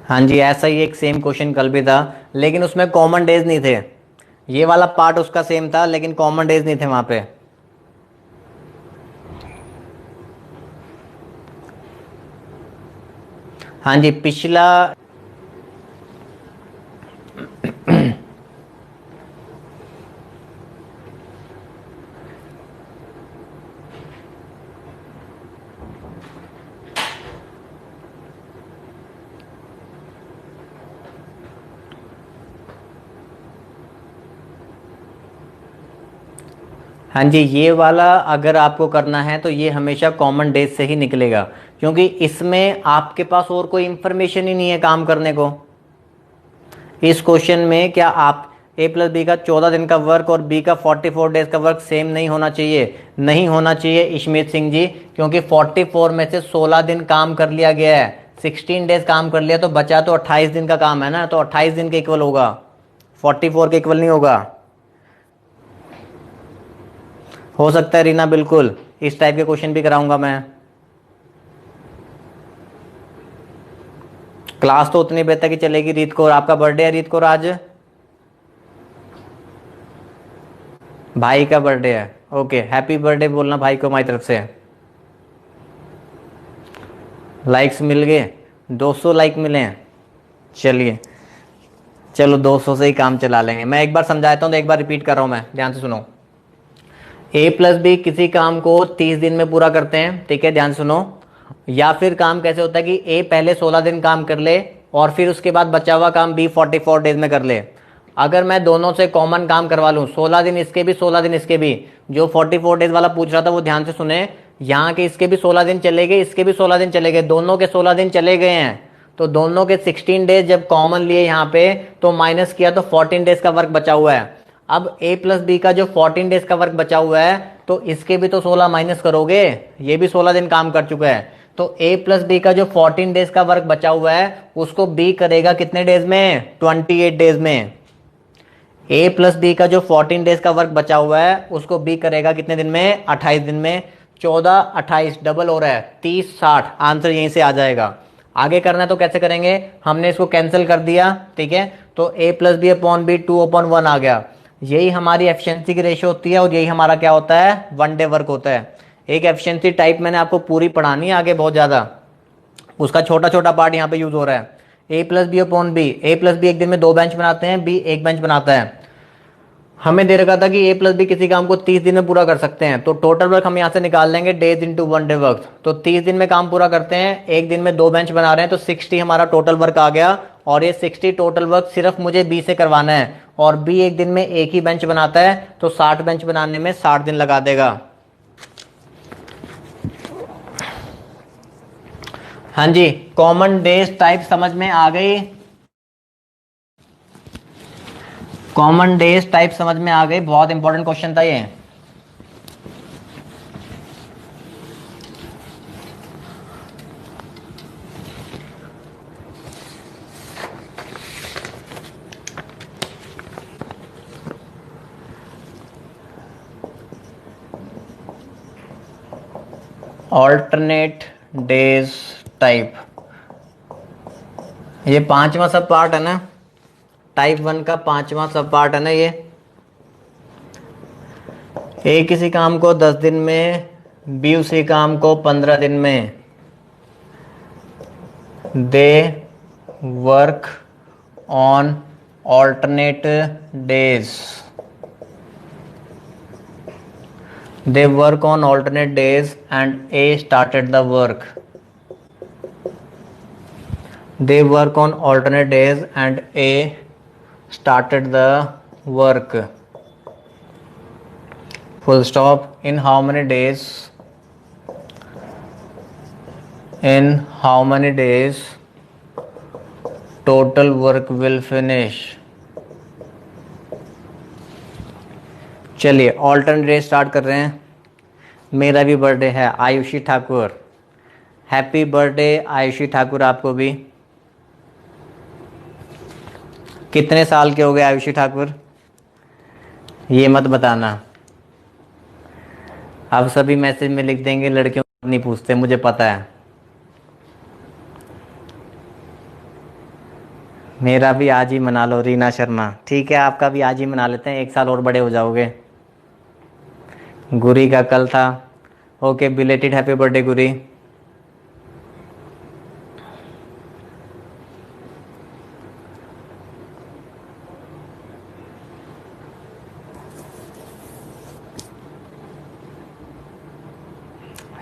[SPEAKER 1] हाँ जी, ऐसा ही एक सेम क्वेश्चन कल भी था, लेकिन उसमें कॉमन डेज नहीं थे। ये वाला पार्ट उसका सेम था, लेकिन कॉमन डेज नहीं थे वहां पे। हाँ जी, पिछला हाँ जी, ये वाला अगर आपको करना है तो ये हमेशा कॉमन डेज से ही निकलेगा, क्योंकि इसमें आपके पास और कोई इंफॉर्मेशन ही नहीं है काम करने को। इस क्वेश्चन में क्या आप ए प्लस बी का 14 दिन का वर्क और बी का 44 डेज का वर्क सेम नहीं होना चाहिए? नहीं होना चाहिए इशमीत सिंह जी, क्योंकि 44 में से 16 दिन काम कर लिया गया है, 16 डेज काम कर लिया, तो बचा तो 28 दिन का काम है ना, तो 28 दिन के इक्वल होगा, 44 के इक्वल नहीं होगा। हो सकता है रीना, बिल्कुल इस टाइप के क्वेश्चन भी कराऊंगा मैं। क्लास तो उतनी बेहतर की चलेगी रीत को। आपका बर्थडे है रीत को आज? भाई का बर्थडे है, ओके, हैप्पी बर्थडे बोलना भाई को हमारी तरफ से। लाइक्स मिल गए, 200 लाइक मिले हैं। चलिए, चलो 200 से ही काम चला लेंगे। मैं एक बार समझाता हूँ, तो एक बार रिपीट कर रहा हूँ मैं, ध्यान से सुनो। ए प्लस बी किसी काम को 30 दिन में पूरा करते हैं, ठीक है, ध्यान सुनो। या फिर काम कैसे होता है कि ए पहले 16 दिन काम कर ले और फिर उसके बाद बचा हुआ काम बी 44 डेज में कर ले। अगर मैं दोनों से कॉमन काम करवा लूँ, 16 दिन इसके भी 16 दिन इसके भी, जो 44 डेज वाला पूछ रहा था वो ध्यान से सुने, यहाँ के इसके भी 16 दिन चले गए, इसके भी 16 दिन चले गए, दोनों के 16 दिन चले गए हैं, तो दोनों के 16 डेज जब कॉमन लिए यहाँ पे तो माइनस किया तो 14 डेज का वर्क बचा हुआ है। अब a प्लस बी का जो 14 डेज का वर्क बचा हुआ है, तो इसके भी तो 16 माइनस करोगे, ये भी 16 दिन काम कर चुका है, तो a प्लस बी का जो 14 डेज का वर्क बचा हुआ है उसको b करेगा कितने डेज में? 28 डेज में। a प्लस बी का जो 14 डेज का वर्क बचा हुआ है उसको b करेगा कितने दिन में? 28 दिन में। 14 28 डबल हो रहा है, 30 60, आंसर यहीं से आ जाएगा। आगे करना है तो कैसे करेंगे? हमने इसको कैंसिल कर दिया, ठीक है, तो a plus B upon B 2/1 आ गया। यही हमारी एफिशिएंसी की रेशियो होती है और यही हमारा क्या होता है? 1 डे वर्क होता है। एक एफिशिएंसी टाइप मैंने आपको पूरी पढ़ानी है आगे बहुत ज़्यादा, उसका छोटा छोटा पार्ट यहाँ पे यूज हो रहा है। ए प्लस बी अपॉन बी, ए प्लस बी एक दिन में 2 बेंच बनाते हैं, बी 1 बेंच बनाता है। हमें दे रखा था कि ए प्लस बी किसी काम को 30 दिन में पूरा कर सकते हैं, तो टोटल वर्क हम यहाँ से निकाल लेंगे डेज इंटू 1 डे वर्क। तो 30 दिन में काम पूरा करते हैं, एक दिन में 2 बेंच बना रहे हैं, तो 60 हमारा टोटल वर्क आ गया। और ये 60 टोटल वर्क सिर्फ मुझे बी से करवाना है, और बी एक दिन में एक ही बेंच बनाता है, तो 60 बेंच बनाने में 60 दिन लगा देगा। हाँ जी, कॉमन डेज टाइप समझ में आ गई? कॉमन डेज टाइप समझ में आ गई? बहुत इंपॉर्टेंट क्वेश्चन था ये। ऑल्टरनेट डेज टाइप, ये 5वां सब पार्ट है ना, टाइप 1 का 5वां सब पार्ट है ना ये। ए किसी काम को 10 दिन में, बी उसी काम को 15 दिन में, they work on alternate days. They work on alternate days and A started the work. They work on alternate days and A started the work. Full stop. In how many days? In how many days total work will finish? चलिए alternate day start कर रहे हैं। मेरा भी birthday है, Ayushi Thakur. Happy birthday Ayushi Thakur, आपको भी। कितने साल के हो गए आयुषी ठाकुर? ये मत बताना। आप सभी मैसेज में लिख देंगे, लड़कियों को नहीं पूछते, मुझे पता है। मेरा भी आज ही मना लो रीना शर्मा। ठीक है, आपका भी आज ही मना लेते हैं, 1 साल और बड़े हो जाओगे। गुरी का कल था। ओके, बिलेटेड हैप्पी बर्थडे गुरी।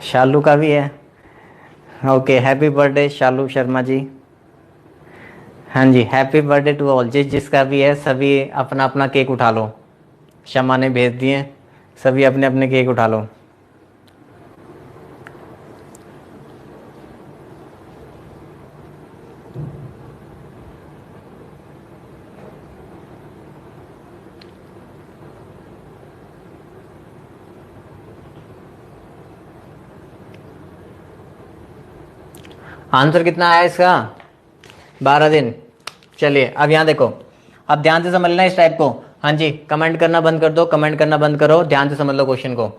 [SPEAKER 1] शालू का भी है। ओके, हैप्पी बर्थडे शालू शर्मा जी। हाँ जी, हैप्पी बर्थडे टू ऑल। जिसका भी है सभी अपना अपना केक उठा लो। शमा ने भेज दिए, सभी अपने अपने केक उठा लो। आंसर कितना आया इसका? 12 दिन। चलिए अब यहाँ देखो, अब ध्यान से समझ लेना इस टाइप को। हाँ जी, कमेंट करना बंद कर दो, कमेंट करना बंद करो, ध्यान से समझ लो क्वेश्चन को।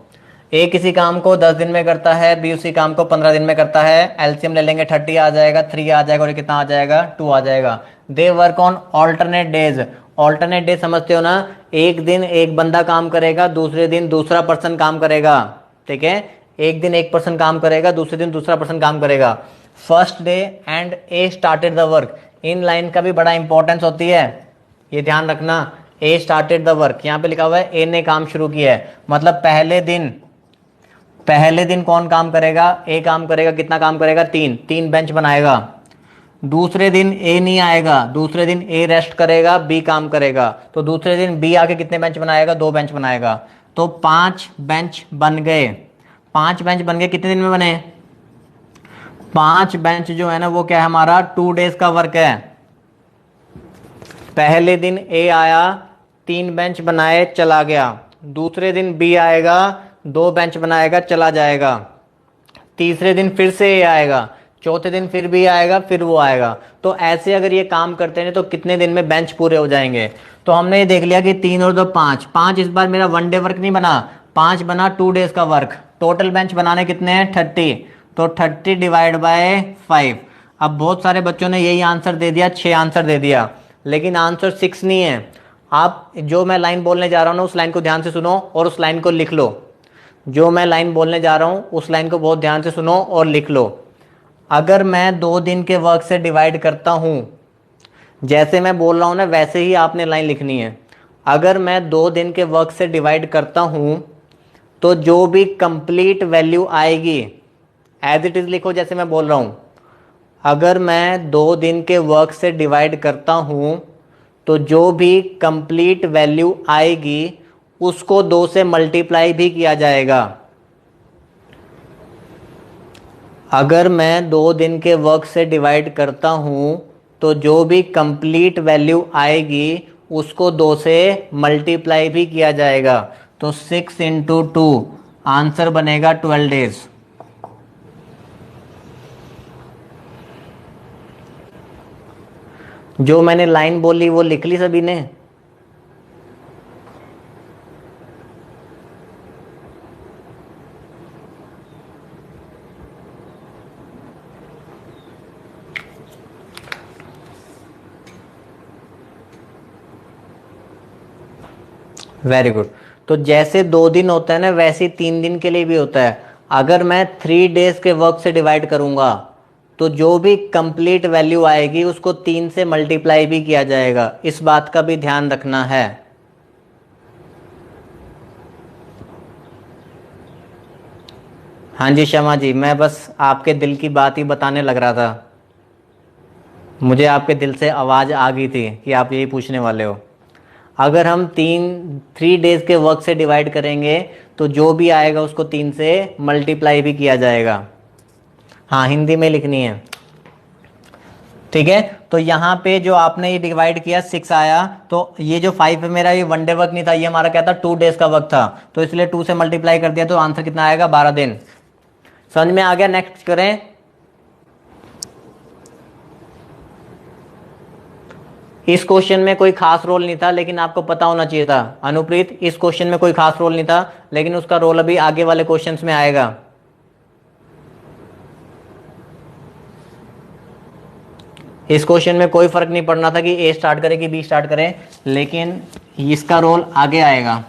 [SPEAKER 1] ए किसी काम को 10 दिन में करता है, बी उसी काम को 15 दिन में करता है। एलसीएम ले लेंगे, 30 आ जाएगा, 3 आ जाएगा और ये कितना आ जाएगा? 2 आ जाएगा। They work on alternate days. Alternate day समझते हो ना? एक दिन एक बंदा काम करेगा, दूसरे दिन दूसरा पर्सन काम करेगा। ठीक है, एक दिन एक पर्सन काम करेगा, दूसरे दिन दूसरा पर्सन काम करेगा। First day and A started the work. In line का भी बड़ा इंपॉर्टेंस होती है, ये ध्यान रखना। ए स्टार्टेड द वर्क, यहाँ पे लिखा हुआ है ए ने काम शुरू किया है, मतलब पहले दिन कौन काम करेगा? ए काम करेगा। कितना काम करेगा? 3 बेंच बनाएगा। दूसरे दिन ए नहीं आएगा, दूसरे दिन ए रेस्ट करेगा, बी काम करेगा। तो दूसरे दिन बी आके कितने बेंच बनाएगा? 2 बेंच बनाएगा। तो 5 बेंच बन गए। 5 बेंच बन गए, कितने दिन में बने? 5 बेंच जो है ना वो क्या है हमारा? 2 डेज का वर्क है। पहले दिन ए आया, 3 बेंच बनाए, चला गया। दूसरे दिन बी आएगा, 2 बेंच बनाएगा, चला जाएगा। तीसरे दिन फिर से ए आएगा, चौथे दिन फिर भी आएगा, फिर वो आएगा। तो ऐसे अगर ये काम करते हैं तो कितने दिन में बेंच पूरे हो जाएंगे? तो हमने ये देख लिया कि 3 और 2 5। 5 इस बार मेरा 1 डे वर्क नहीं बना, 5 बना 2 डेज का वर्क। टोटल बेंच बनाने कितने हैं? 30। तो 30 डिवाइड बाय 5। अब बहुत सारे बच्चों ने यही आंसर दे दिया, 6 आंसर दे दिया, लेकिन आंसर 6 नहीं है। आप जो मैं लाइन बोलने जा रहा हूँ ना उस लाइन को ध्यान से सुनो और उस लाइन को लिख लो। जो मैं लाइन बोलने जा रहा हूँ उस लाइन को बहुत ध्यान से सुनो और लिख लो। अगर मैं 2 दिन के वर्क से डिवाइड करता हूँ, जैसे मैं बोल रहा हूँ ना वैसे ही आपने लाइन लिखनी है। अगर मैं 2 दिन के वर्क से डिवाइड करता हूँ तो जो भी कंप्लीट वैल्यू आएगी एज इट इज लिखो, जैसे मैं बोल रहा हूँ। अगर मैं 2 दिन के वर्क से डिवाइड करता हूँ तो जो भी कंप्लीट वैल्यू आएगी उसको 2 से मल्टीप्लाई भी किया जाएगा। अगर मैं 2 दिन के वर्क से डिवाइड करता हूँ तो जो भी कंप्लीट वैल्यू आएगी उसको 2 से मल्टीप्लाई भी किया जाएगा। तो 6 × 2 आंसर बनेगा 12 डेज। जो मैंने लाइन बोली वो लिख ली सभी ने? Very good. तो जैसे 2 दिन होता है ना वैसे 3 दिन के लिए भी होता है। अगर मैं 3 डेज के वर्क से डिवाइड करूंगा तो जो भी कंप्लीट वैल्यू आएगी उसको 3 से मल्टीप्लाई भी किया जाएगा, इस बात का भी ध्यान रखना है। हाँ जी शमा जी, मैं बस आपके दिल की बात ही बताने लग रहा था, मुझे आपके दिल से आवाज़ आ गई थी कि आप यही पूछने वाले हो। अगर हम 3 डेज के वर्क से डिवाइड करेंगे तो जो भी आएगा उसको 3 से मल्टीप्लाई भी किया जाएगा। हाँ, हिंदी में लिखनी है, ठीक है। तो यहाँ पे जो आपने ये डिवाइड किया 6 आया, तो ये जो 5 है मेरा, ये 1 डे वर्क नहीं था, ये हमारा क्या था, 2 डेज का वर्क था, तो इसलिए 2 से मल्टीप्लाई कर दिया, तो आंसर कितना आएगा, 12 दिन। समझ में आ गया? नेक्स्ट करें। इस क्वेश्चन में कोई खास रोल नहीं था, लेकिन आपको पता होना चाहिए था। अनुप्रीत, इस क्वेश्चन में कोई खास रोल नहीं था, लेकिन उसका रोल अभी आगे वाले क्वेश्चंस में आएगा। इस क्वेश्चन में कोई फर्क नहीं पड़ना था कि ए स्टार्ट करे कि बी स्टार्ट करे, लेकिन इसका रोल आगे आएगा।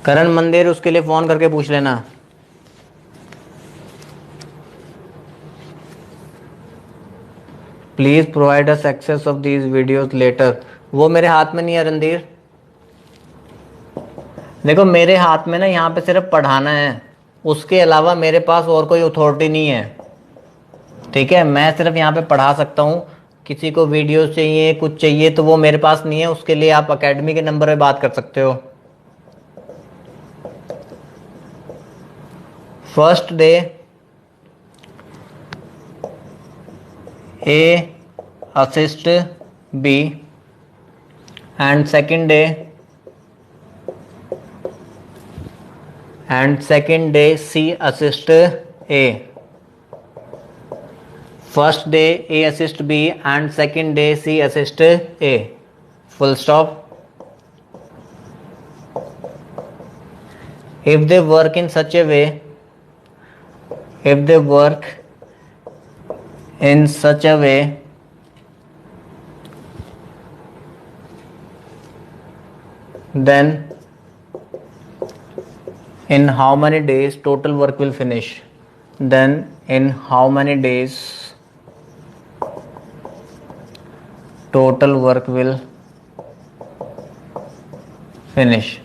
[SPEAKER 1] करण मंदिर, उसके लिए फोन करके पूछ लेना। Please provide us access of these videos later. वो मेरे हाथ में नहीं है रणधीर। देखो मेरे हाथ में ना यहाँ पे सिर्फ पढ़ाना है, उसके अलावा मेरे पास और कोई अथॉरिटी नहीं है, ठीक है। मैं सिर्फ यहाँ पे पढ़ा सकता हूँ। किसी को वीडियोस चाहिए, कुछ चाहिए, तो वो मेरे पास नहीं है, उसके लिए आप एकेडमी के नंबर पे बात कर सकते हो। First day A assist B and second day C assist A. First day A assist B and second day C assist A, full stop. if they work in such a way then in how many days total work will finish? Then in how many days total work will finish?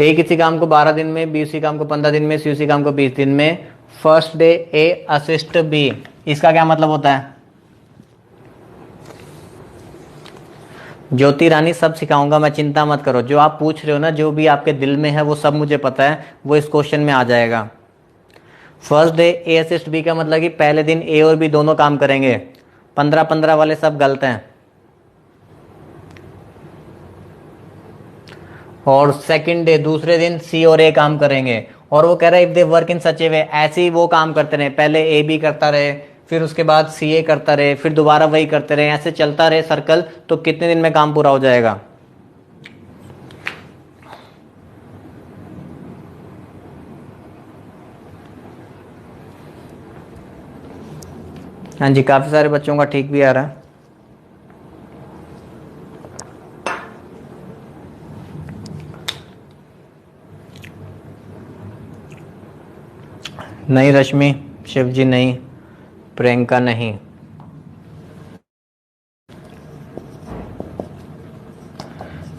[SPEAKER 1] ए किसी काम को 12 दिन में, B उसी काम को 15 दिन में, सी उसी काम को 20 दिन में। First day A assist B, इसका क्या मतलब होता है? ज्योति रानी, सब सिखाऊंगा मैं, चिंता मत करो। जो आप पूछ रहे हो ना, जो भी आपके दिल में है वो सब मुझे पता है, वो इस क्वेश्चन में आ जाएगा। First day A assist B का मतलब कि पहले दिन ए और बी दोनों काम करेंगे। 15-15 वाले सब गलत हैं। और सेकंड डे, दूसरे दिन सी और ए काम करेंगे, और वो कह रहा है इफ दे वर्क इन सच ए वे, ऐसे ही वो काम करते रहे, पहले ए बी करता रहे, फिर उसके बाद सी ए करता रहे, फिर दोबारा वही करते रहे, ऐसे चलता रहे सर्कल, तो कितने दिन में काम पूरा हो जाएगा? हाँ जी, काफी सारे बच्चों का ठीक भी आ रहा है। नहीं रश्मि, शिवजी नहीं, प्रियंका नहीं।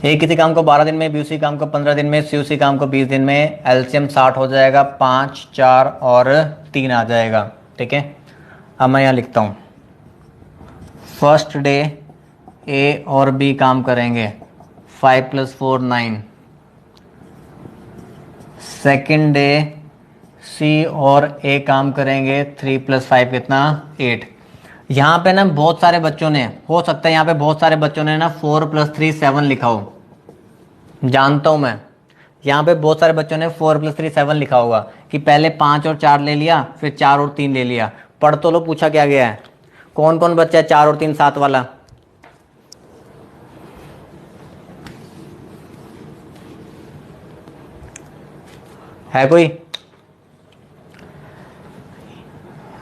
[SPEAKER 1] ए किसी काम को 12 दिन में, बी उसी काम को 15 दिन में, सी उसी काम को 20 दिन में। एलसीएम 60 हो जाएगा, 5, 4 और 3 आ जाएगा, ठीक है। अब मैं यहाँ लिखता हूँ, फर्स्ट डे ए और बी काम करेंगे, 5 + 4 9। सेकेंड डे सी और ए काम करेंगे, 3 + 5 कितना, 8। यहाँ पे ना बहुत सारे बच्चों ने, हो सकता है यहाँ पे बहुत सारे बच्चों ने ना 4 + 3 7 लिखा हो, जानता हूँ मैं। यहाँ पे बहुत सारे बच्चों ने 4 + 3 7 लिखा होगा कि पहले 5 और 4 ले लिया, फिर 4 और 3 ले लिया। पढ़ तो लो, पूछा क्या गया है। कौन कौन बच्चा है 4 और 3 7 वाला? है कोई?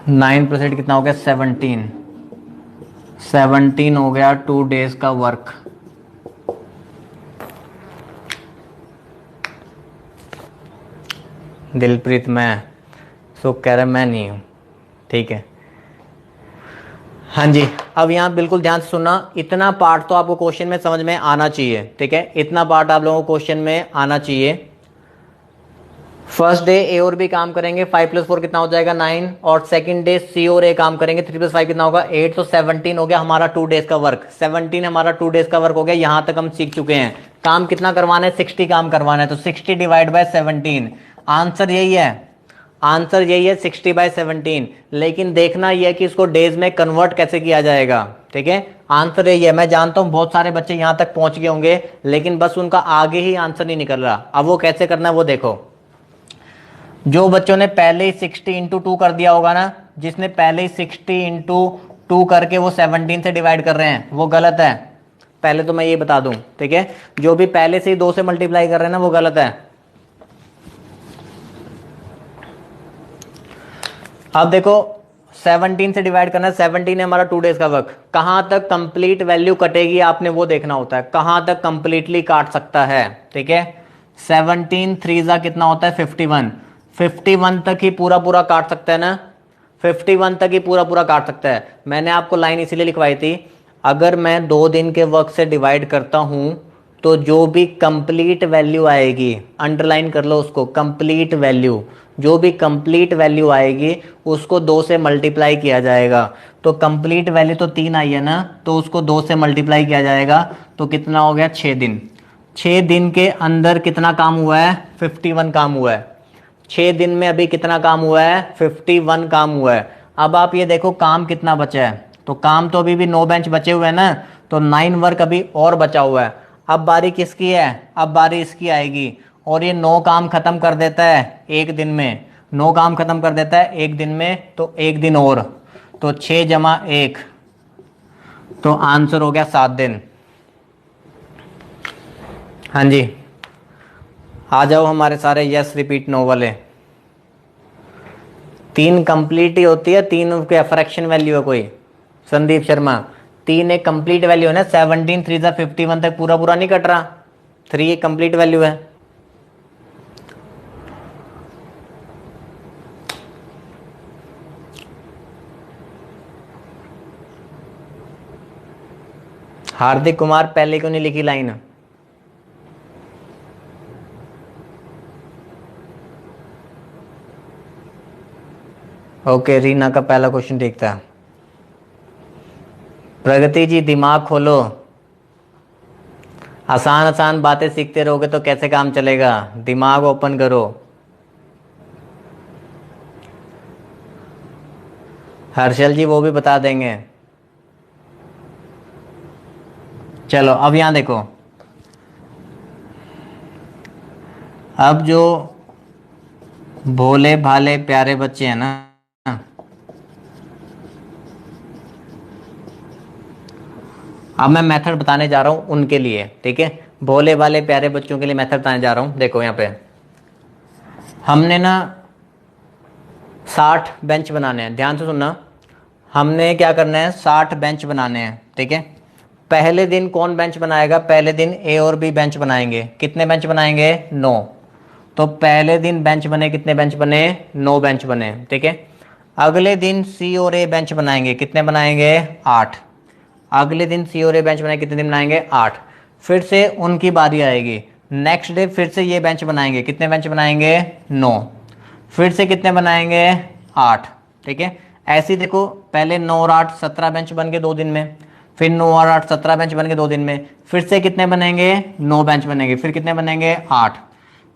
[SPEAKER 1] 9 + 8 कितना हो गया, 17। 17 हो गया 2 डेज का वर्क। दिलप्रीत मैं, सो कह रहा मैं नहीं हूँ, ठीक है। हाँ जी, अब यहाँ बिल्कुल ध्यान से सुनना, इतना पार्ट तो आपको क्वेश्चन में समझ में आना चाहिए, ठीक है, इतना पार्ट आप लोगों को क्वेश्चन में आना चाहिए। फर्स्ट डे ए और बी काम करेंगे, 5 + 4 कितना हो जाएगा 9, और सेकंड डे सी और ए काम करेंगे, 3 + 5 कितना होगा 8, तो 17 हो गया हमारा 2 डेज का वर्क। 17 हमारा 2 डेज का वर्क हो गया, यहां तक हम सीख चुके हैं। काम कितना करवाना है, 60 काम करवाना है, तो 60 डिवाइड बाय 17, आंसर यही है, आंसर यही है 60/17। लेकिन देखना यह है कि इसको डेज में कन्वर्ट कैसे किया जाएगा, ठीक है, आंसर यही है। मैं जानता हूं बहुत सारे बच्चे यहां तक पहुंच गए होंगे, लेकिन बस उनका आगे ही आंसर नहीं निकल रहा। अब वो कैसे करना है वो देखो। जो बच्चों ने पहले ही 60 × 2 कर दिया होगा ना, जिसने पहले ही 60 × 2 करके वो 17 से डिवाइड कर रहे हैं, वो गलत है। पहले तो मैं ये बता दूं, ठीक है, जो भी पहले से ही 2 से मल्टीप्लाई कर रहे हैं ना, वो गलत है। अब देखो 17 से डिवाइड करना है, 17 है हमारा 2 डेज का वर्क, कहां तक कंप्लीट वैल्यू कटेगी आपने वो देखना होता है, कहां तक कंप्लीटली काट सकता है, ठीक है। 17 3 कितना होता है 51, 51 तक ही पूरा पूरा काट सकता है ना, 51 तक ही पूरा पूरा काट सकता है। मैंने आपको लाइन इसीलिए लिखवाई थी, अगर मैं 2 दिन के वर्क से डिवाइड करता हूं तो जो भी कंप्लीट वैल्यू आएगी, अंडरलाइन कर लो उसको, कंप्लीट वैल्यू, जो भी कंप्लीट वैल्यू आएगी उसको 2 से मल्टीप्लाई किया जाएगा। तो कंप्लीट वैल्यू तो 3 आई है ना, तो उसको 2 से मल्टीप्लाई किया जाएगा, तो कितना हो गया 6 दिन। 6 दिन के अंदर कितना काम हुआ है 51 काम हुआ है। 6 दिन में अभी कितना काम हुआ है 51 काम हुआ है। अब आप ये देखो काम कितना बचा है, तो काम तो अभी भी 9 बेंच बचे हुए हैं ना, तो 9 वर्क अभी और बचा हुआ है। अब बारी किसकी है, अब बारी इसकी आएगी, और ये 9 काम खत्म कर देता है एक दिन में, 9 काम खत्म कर देता है एक दिन में, तो एक दिन और, तो 6 + 1, तो आंसर हो गया 7 दिन। हाँ जी, आ जाओ हमारे सारे यस रिपीट नो वाले। 3 कंप्लीट ही होती है, 3 क्या फ्रैक्शन वैल्यू है कोई, संदीप शर्मा, 3 एक कंप्लीट वैल्यू है ना, 17 3 51 तक पूरा पूरा नहीं कट रहा, 3 एक कंप्लीट वैल्यू है। हार्दिक कुमार पहले क्यों नहीं लिखी लाइन, ओके, रीना का पहला क्वेश्चन ठीक था। प्रगति जी दिमाग खोलो, आसान आसान बातें सीखते रहोगे तो कैसे काम चलेगा, दिमाग ओपन करो। हर्षल जी वो भी बता देंगे। चलो अब यहां देखो, अब जो भोले भाले प्यारे बच्चे हैं ना, अब मैं मेथड बताने जा रहा हूं उनके लिए, ठीक है, भोले वाले प्यारे बच्चों के लिए मेथड बताने जा रहा हूं। देखो यहां पे हमने ना 60 बेंच बनाने हैं, ध्यान से सुनना, हमने क्या करना है 60 बेंच बनाने हैं, ठीक है। पहले दिन कौन बेंच बनाएगा, पहले दिन ए और बी बेंच बनाएंगे, कितने बेंच बनाएंगे 9, तो पहले दिन बेंच बने, कितने बेंच बने 9 बेंच बने, ठीक है। अगले दिन सी और ए बेंच बनाएंगे, कितने बनाएंगे 8, अगले दिन सी और ए बेंच बनाएंगे, कितने दिन बनाएंगे 8, फिर से उनकी बारी आएगी, नेक्स्ट डे फिर से ये बेंच बनाएंगे, कितने बेंच बनाएंगे 9, फिर से कितने बनाएंगे 8, ठीक है। ऐसे ही देखो पहले 9 और 8 17 बेंच बन गए 2 दिन में, फिर 9 और 8 17 बेंच बन गए 2 दिन में, फिर से कितने बनेंगे 9 बेंच बनेंगे, फिर कितने बनेंगे 8,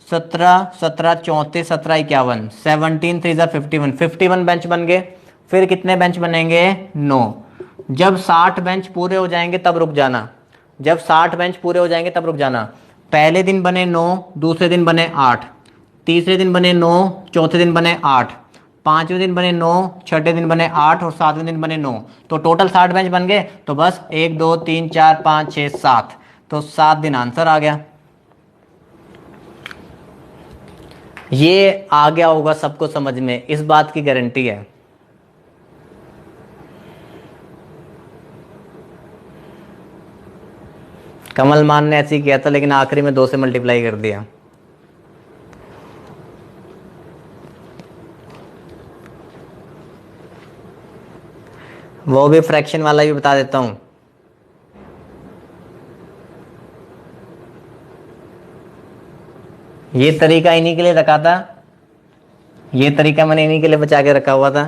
[SPEAKER 1] 17 17 34 17 51, 17 3 51, 51 बेंच बन गए, फिर कितने बेंच बनेंगे 9। जब 60 बेंच पूरे हो जाएंगे तब रुक जाना, जब 60 बेंच पूरे हो जाएंगे तब रुक जाना। पहले दिन बने 9, दूसरे दिन बने 8, तीसरे दिन बने 9, चौथे दिन बने 8, पांचवें दिन बने 9, छठे दिन बने 8 और सातवें दिन बने 9, तो टोटल 60 बेंच बन गए। तो बस 1 2 3 4 5 6 7, तो 7 दिन आंसर आ गया। ये आ गया होगा सबको समझ में, इस बात की गारंटी है। कमल मान ने ऐसे ही किया था, लेकिन आखिरी में 2 से मल्टीप्लाई कर दिया। वो भी फ्रैक्शन वाला भी बता देता हूं। ये तरीका इन्हीं के लिए रखा था, ये तरीका मैंने इन्हीं के लिए बचा के रखा हुआ था।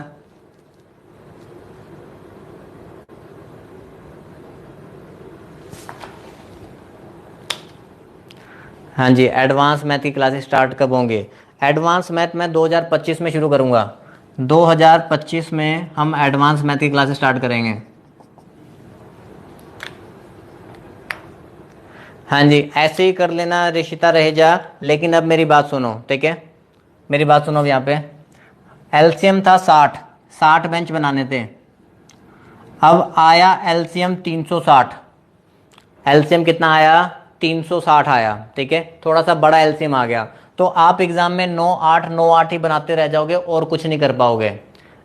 [SPEAKER 1] हाँ जी, एडवांस मैथ की क्लासेस स्टार्ट कब होंगे? एडवांस मैथ मैं 2025 में शुरू करूंगा। 2025 में हम एडवांस मैथ की क्लासेस स्टार्ट करेंगे। हाँ जी, ऐसे ही कर लेना रिशिता रहेजा। लेकिन अब मेरी बात सुनो, ठीक है? मेरी बात सुनो। अब यहाँ पे एलसीएम था 60, 60 बेंच बनाने थे। अब आया एलसीएम 360। एलसीएम कितना आया? 360 आया, ठीक है? थोड़ा सा बड़ा एलसीएम आ गया, तो आप एग्जाम में 9 8 9 8 ही बनाते रह जाओगे और कुछ नहीं कर पाओगे।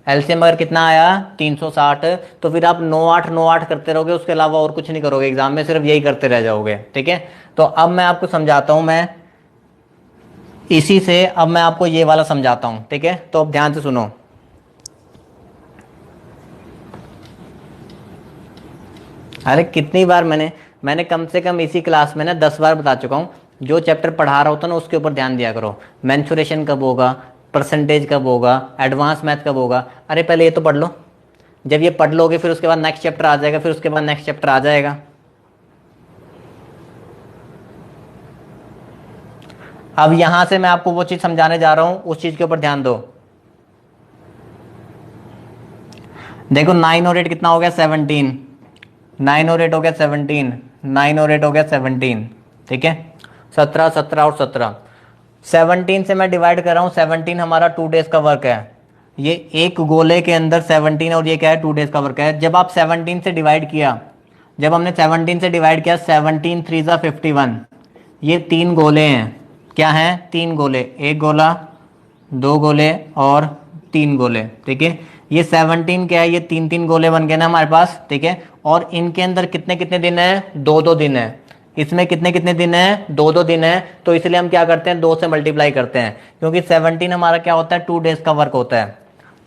[SPEAKER 1] एलसीएम अगर कितना आया? 360, तो फिर आप 9 8 9 8 करते रहोगे, उसके अलावा और कुछ नहीं करोगे एग्जाम में, सिर्फ यही करते रह जाओगे, ठीक है? तो अब मैं आपको समझाता हूं, मैं इसी से अब मैं आपको ये वाला समझाता हूं, ठीक है? तो अब ध्यान से सुनो। अरे कितनी बार मैंने कम से कम इसी क्लास में ना 10 बार बता चुका हूँ, जो चैप्टर पढ़ा रहा होता ना उसके ऊपर ध्यान दिया करो। मेंसुरेशन कब होगा, परसेंटेज कब होगा, एडवांस मैथ कब होगा। अरे पहले ये तो पढ़ लो। जब ये पढ़ लोगे फिर उसके बाद नेक्स्ट चैप्टर आ जाएगा, फिर उसके बाद नेक्स्ट चैप्टर आ जाएगा। अब यहां से मैं आपको वो चीज समझाने जा रहा हूं, उस चीज के ऊपर ध्यान दो। देखो 9 और 8 कितना हो गया? 17। 9 और 8 हो गया 17, 9 और 8 हो गया 17, ठीक है? 17 17 और 17, 17 से मैं डिवाइड कर रहा हूँ। 17 हमारा 2 डेज का वर्क है। ये एक गोले के अंदर 17 और ये क्या है? 2 डेज का वर्क है। जब आप 17 से डिवाइड किया, जब हमने 17 से डिवाइड किया, 17 3 जा 51, ये 3 गोले हैं। क्या हैं? 3 गोले, एक गोला, 2 गोले और 3 गोले, ठीक है? ये 17 क्या है? ये 3 3 गोले बन गए ना हमारे पास, ठीक है? और इनके अंदर कितने कितने दिन है? 2 2 दिन है। इसमें कितने कितने दिन है? 2 2 दिन है। तो इसलिए हम क्या करते हैं? 2 से मल्टीप्लाई करते हैं, क्योंकि 17 हमारा क्या होता है? 2 डेज का वर्क होता है।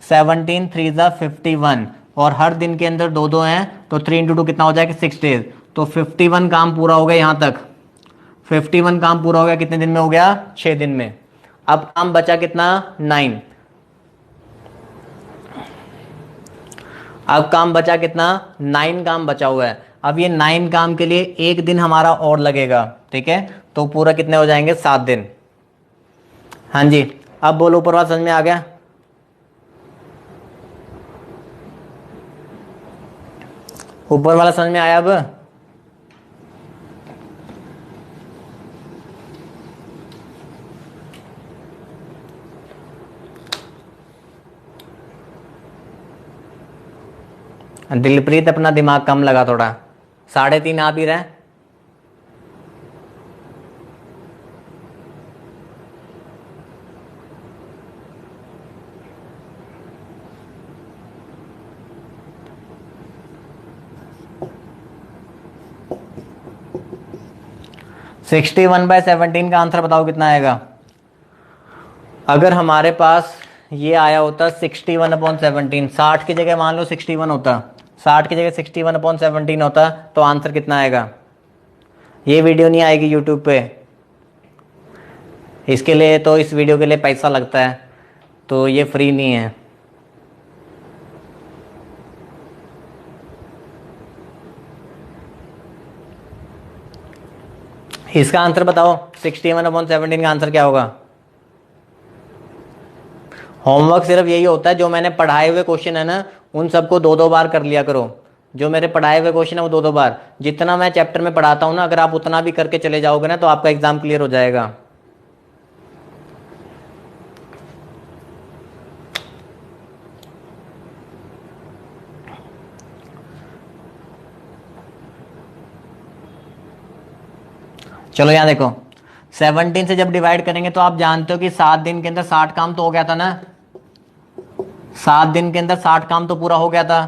[SPEAKER 1] 17 3 जा 51, और हर दिन के अंदर 2 2 हैं, तो 3 इंटू 2 कितना हो जाएगा? 6 डेज। तो 51 काम पूरा हो गया यहाँ तक। 51 काम पूरा हो गया, कितने दिन में हो गया? 6 दिन में। अब काम बचा कितना? 9। अब काम बचा कितना? 9 काम बचा हुआ है। अब ये 9 काम के लिए एक दिन हमारा और लगेगा, ठीक है? तो पूरा कितने हो जाएंगे? 7 दिन। हाँ जी, अब बोलो, ऊपर वाला समझ में आ गया? ऊपर वाला समझ में आया अब? दिलप्रीत अपना दिमाग कम लगा थोड़ा, 3.5 आप ही रहे। सिक्सटी 1/17 का आंसर बताओ कितना आएगा? अगर हमारे पास ये आया होता 61/17, 60 की जगह मान लो 61 होता, 60 की जगह 61/17 होता, तो आंसर कितना आएगा? ये वीडियो नहीं आएगी यूट्यूब पे, इसके लिए तो इस वीडियो के लिए पैसा लगता है, तो ये फ्री नहीं है। इसका आंसर बताओ, 61/17 का आंसर क्या होगा? होमवर्क सिर्फ यही होता है, जो मैंने पढ़ाए हुए क्वेश्चन है ना, उन सबको 2 2 बार कर लिया करो। जो मेरे पढ़ाए हुए क्वेश्चन है वो 2 2 बार, जितना मैं चैप्टर में पढ़ाता हूँ ना, अगर आप उतना भी करके चले जाओगे ना, तो आपका एग्जाम क्लियर हो जाएगा। चलो यहाँ देखो, 17 से जब डिवाइड करेंगे तो आप जानते हो कि 7 दिन के अंदर 60 काम तो हो गया था ना। 7 दिन के अंदर 60 काम तो पूरा हो गया था।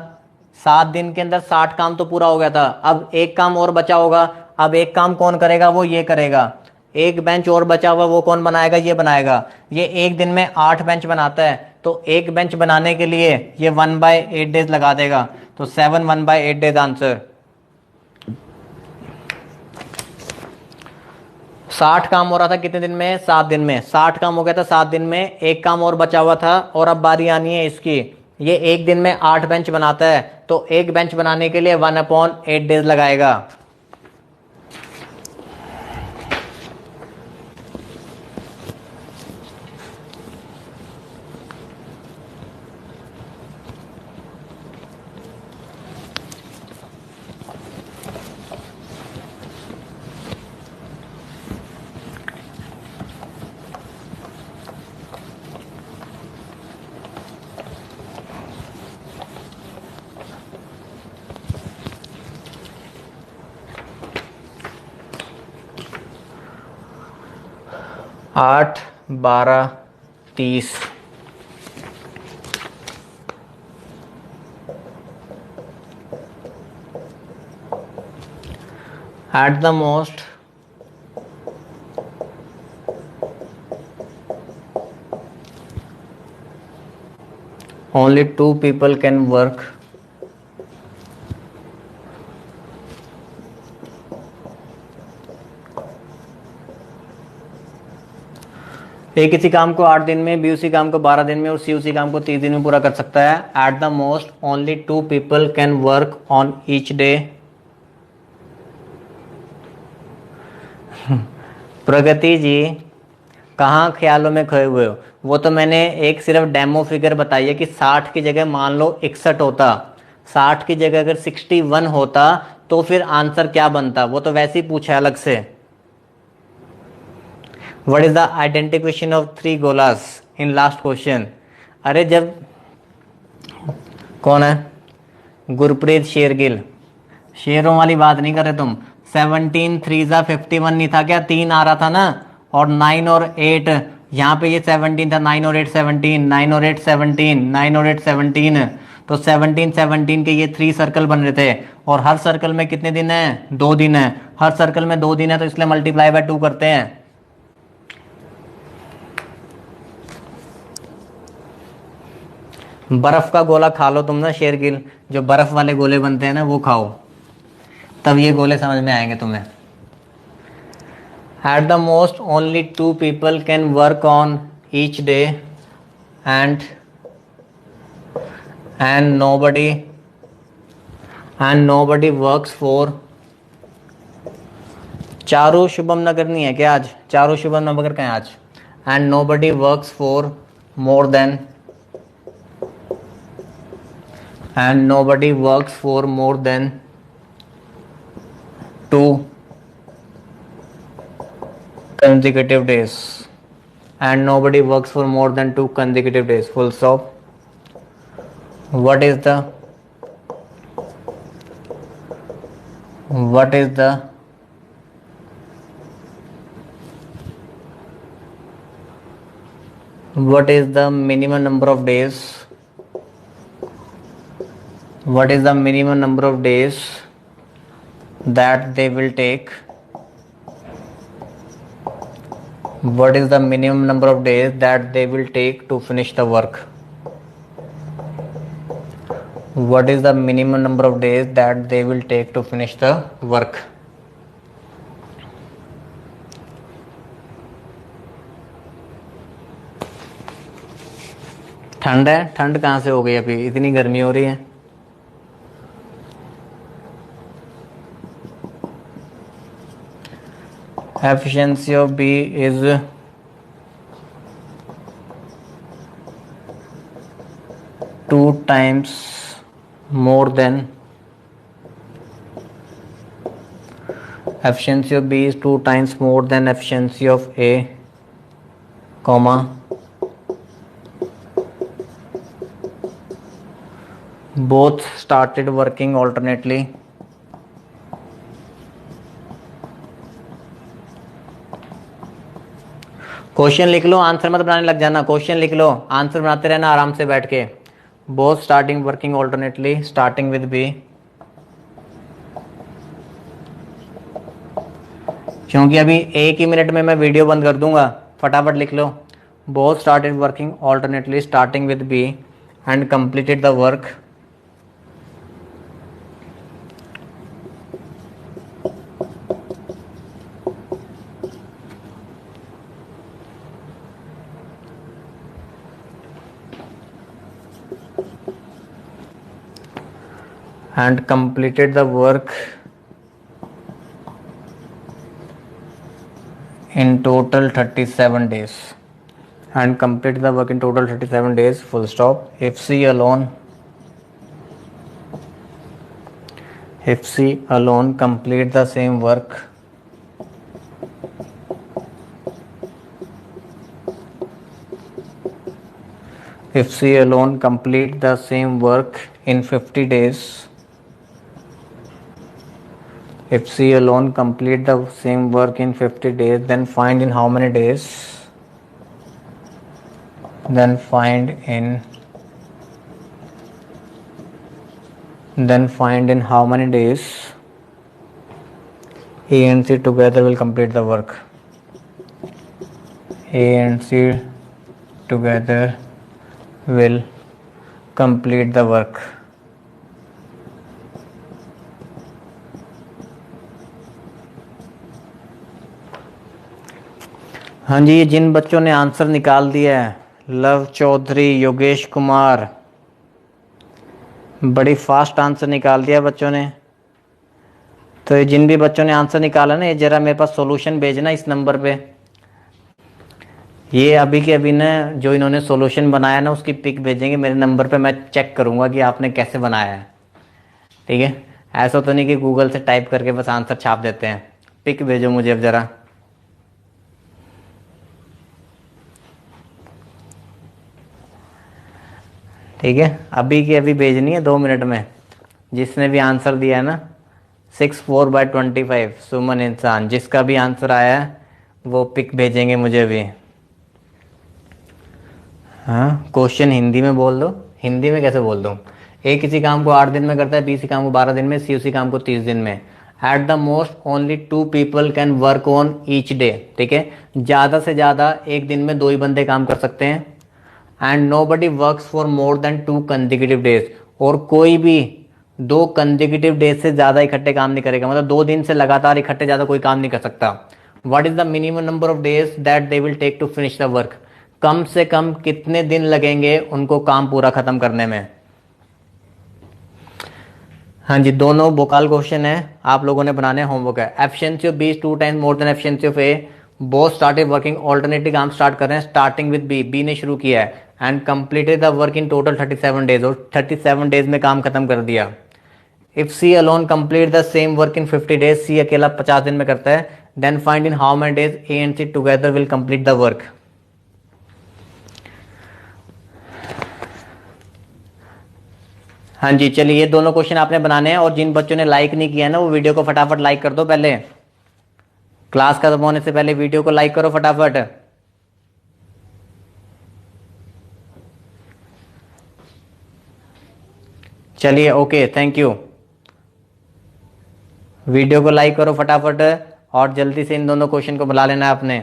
[SPEAKER 1] 7 दिन के अंदर 60 काम तो पूरा हो गया था। अब एक काम और बचा होगा। अब एक काम कौन करेगा, वो ये करेगा। एक बेंच और बचा हुआ वो कौन बनाएगा, ये बनाएगा। ये एक दिन में 8 बेंच बनाता है, तो एक बेंच बनाने के लिए ये 1/8 डेज लगा देगा। तो 7 1/8 डेज आंसर। 60 काम हो रहा था कितने दिन में, 7 दिन में। 60 काम हो गया था 7 दिन में, एक काम और बचा हुआ था, और अब बारी आनी है इसकी। ये एक दिन में 8 बेंच बनाता है, तो एक बेंच बनाने के लिए 1/8 डेज लगाएगा। आठ 12 30। At the most, only 2 people can work ए किसी काम को 8 दिन में, बी उसी काम को 12 दिन में, और सी उसी काम को 30 दिन में पूरा कर सकता है। At the most only 2 people can work on each day. Pragati ji कहाँ ख्यालों में खोए हुए हो? वो तो मैंने एक सिर्फ डेमो फिगर बताई है कि 60 की जगह मान लो 61 होता, 60 की जगह अगर 61 होता तो फिर आंसर क्या बनता, वो तो वैसे ही पूछा है अलग से। What is the identification of 3 गोलास इन लास्ट क्वेश्चन? अरे जब कौन है, गुरप्रीत शेरगिल, शेरों वाली बात नहीं कर रहे तुम। 17 3 51 नहीं था क्या, 3 आ रहा था ना, और 9 और 8 यहाँ पे, ये 17 था, 9 और 8 17, 9 और 8 17, 9 और 8 17, तो 17 17 के ये 3 सर्कल बन रहे थे, और हर सर्कल में कितने दिन है, 2 दिन है। हर सर्कल में 2 दिन है, तो इसलिए मल्टीप्लाई बाय 2 करते हैं। बर्फ का गोला खा लो तुम ना शेरगिल, जो बर्फ वाले गोले बनते हैं ना वो खाओ, तब ये गोले समझ में आएंगे तुम्हें। At the most only 2 people can work on each day and nobody works for. Charu Shubham नगर नहीं है क्या आज? चारू शुभम नगर का है आज। And nobody works for more then, and nobody works for more than 2 consecutive days, and nobody works for more than 2 consecutive days, full stop. What is the minimum number of days? What is the minimum number of days that they will take? What is the minimum number of days that they will take to finish the work? What is the minimum number of days that they will take to finish the work? ठंड है, ठंड कहाँ से हो गई, अभी इतनी गर्मी हो रही है। Efficiency of B is 2 times more than, efficiency of B is 2 times more than efficiency of A, comma, both started working alternately. Question लिख लो, आंसर मत बनाने लग जाना, क्वेश्चन लिख लो, आंसर बनाते रहना आराम से बैठ के। Both starting working alternately, starting with B. क्योंकि अभी 1 ही मिनट में मैं वीडियो बंद कर दूंगा, फटाफट लिख लो। Both started working alternately starting with B and completed the work and completed the work in total 37 days and completed the work in total 37 days, full stop. If C alone complete the same work in 50 days, if C alone complete the same work in 50 days, then find in how many days? Then find in how many days A and C together will complete the work. A and C together will complete the work. हाँ जी, ये जिन बच्चों ने answer निकाल दिया है, love Chaudhary, Yogesh Kumar, बड़ी fast answer निकाल दिया बच्चों ने। तो ये जिन भी बच्चों ने आंसर निकाला ना, ये जरा मेरे पास सॉल्यूशन भेजना इस नंबर पे। ये अभी के अभी ना जो इन्होंने सॉल्यूशन बनाया ना, उसकी पिक भेजेंगे मेरे नंबर पे, मैं चेक करूंगा कि आपने कैसे बनाया है। ठीक है, ऐसा तो नहीं कि गूगल से टाइप करके बस आंसर छाप देते हैं। पिक भेजो मुझे अब जरा। ठीक है, अभी की अभी भेजनी है 2 मिनट में। जिसने भी आंसर दिया है ना 64/25, सुमन इंसान, जिसका भी आंसर आया है वो पिक भेजेंगे मुझे भी। हाँ, क्वेश्चन हिंदी में बोल दो। हिंदी में कैसे बोल दूँ? ए किसी काम को 8 दिन में करता है, बी किसी काम को 12 दिन में, सी उसी काम को 30 दिन में। Eight the most only 2 people can work on each day. ठीक है, ज़्यादा से ज़्यादा एक दिन में 2 ही बंदे काम कर सकते हैं। And nobody works for more than 2 consecutive days, और कोई भी 2 कंजिक्यूटिव डेज से ज़्यादा इकट्ठे काम नहीं करेगा, मतलब 2 दिन से लगातार इकट्ठे ज़्यादा कोई काम नहीं कर सकता। What is the minimum number of days that they will take to finish the work? कम से कम कितने दिन लगेंगे उनको काम पूरा खत्म करने में? हाँ जी, दोनों वोकल क्वेश्चन है, आप लोगों ने बनाने होमवर्क है। Efficiency of B is 2 times more than efficiency of A. Both started working alternative, काम स्टार्ट कर रहे हैं स्टार्टिंग विद बी, बी ने शुरू किया है, and completed the work in total 37 days, और 37 डेज में काम खत्म कर दिया। If C alone complete the same work in 50 days, C अकेला 50 दिन में करता है, then find in how many days A and C together will complete the work. हाँ जी, चलिए, ये दोनों क्वेश्चन आपने बनाने हैं, और जिन बच्चों ने लाइक नहीं किया है ना, वो वीडियो को फटाफट लाइक कर दो। पहले क्लास खत्म होने से पहले वीडियो को लाइक करो फटाफट। चलिए, ओके, थैंक यू। वीडियो को लाइक करो फटाफट, और जल्दी से इन दोनों क्वेश्चन को बुला लेना है आपने।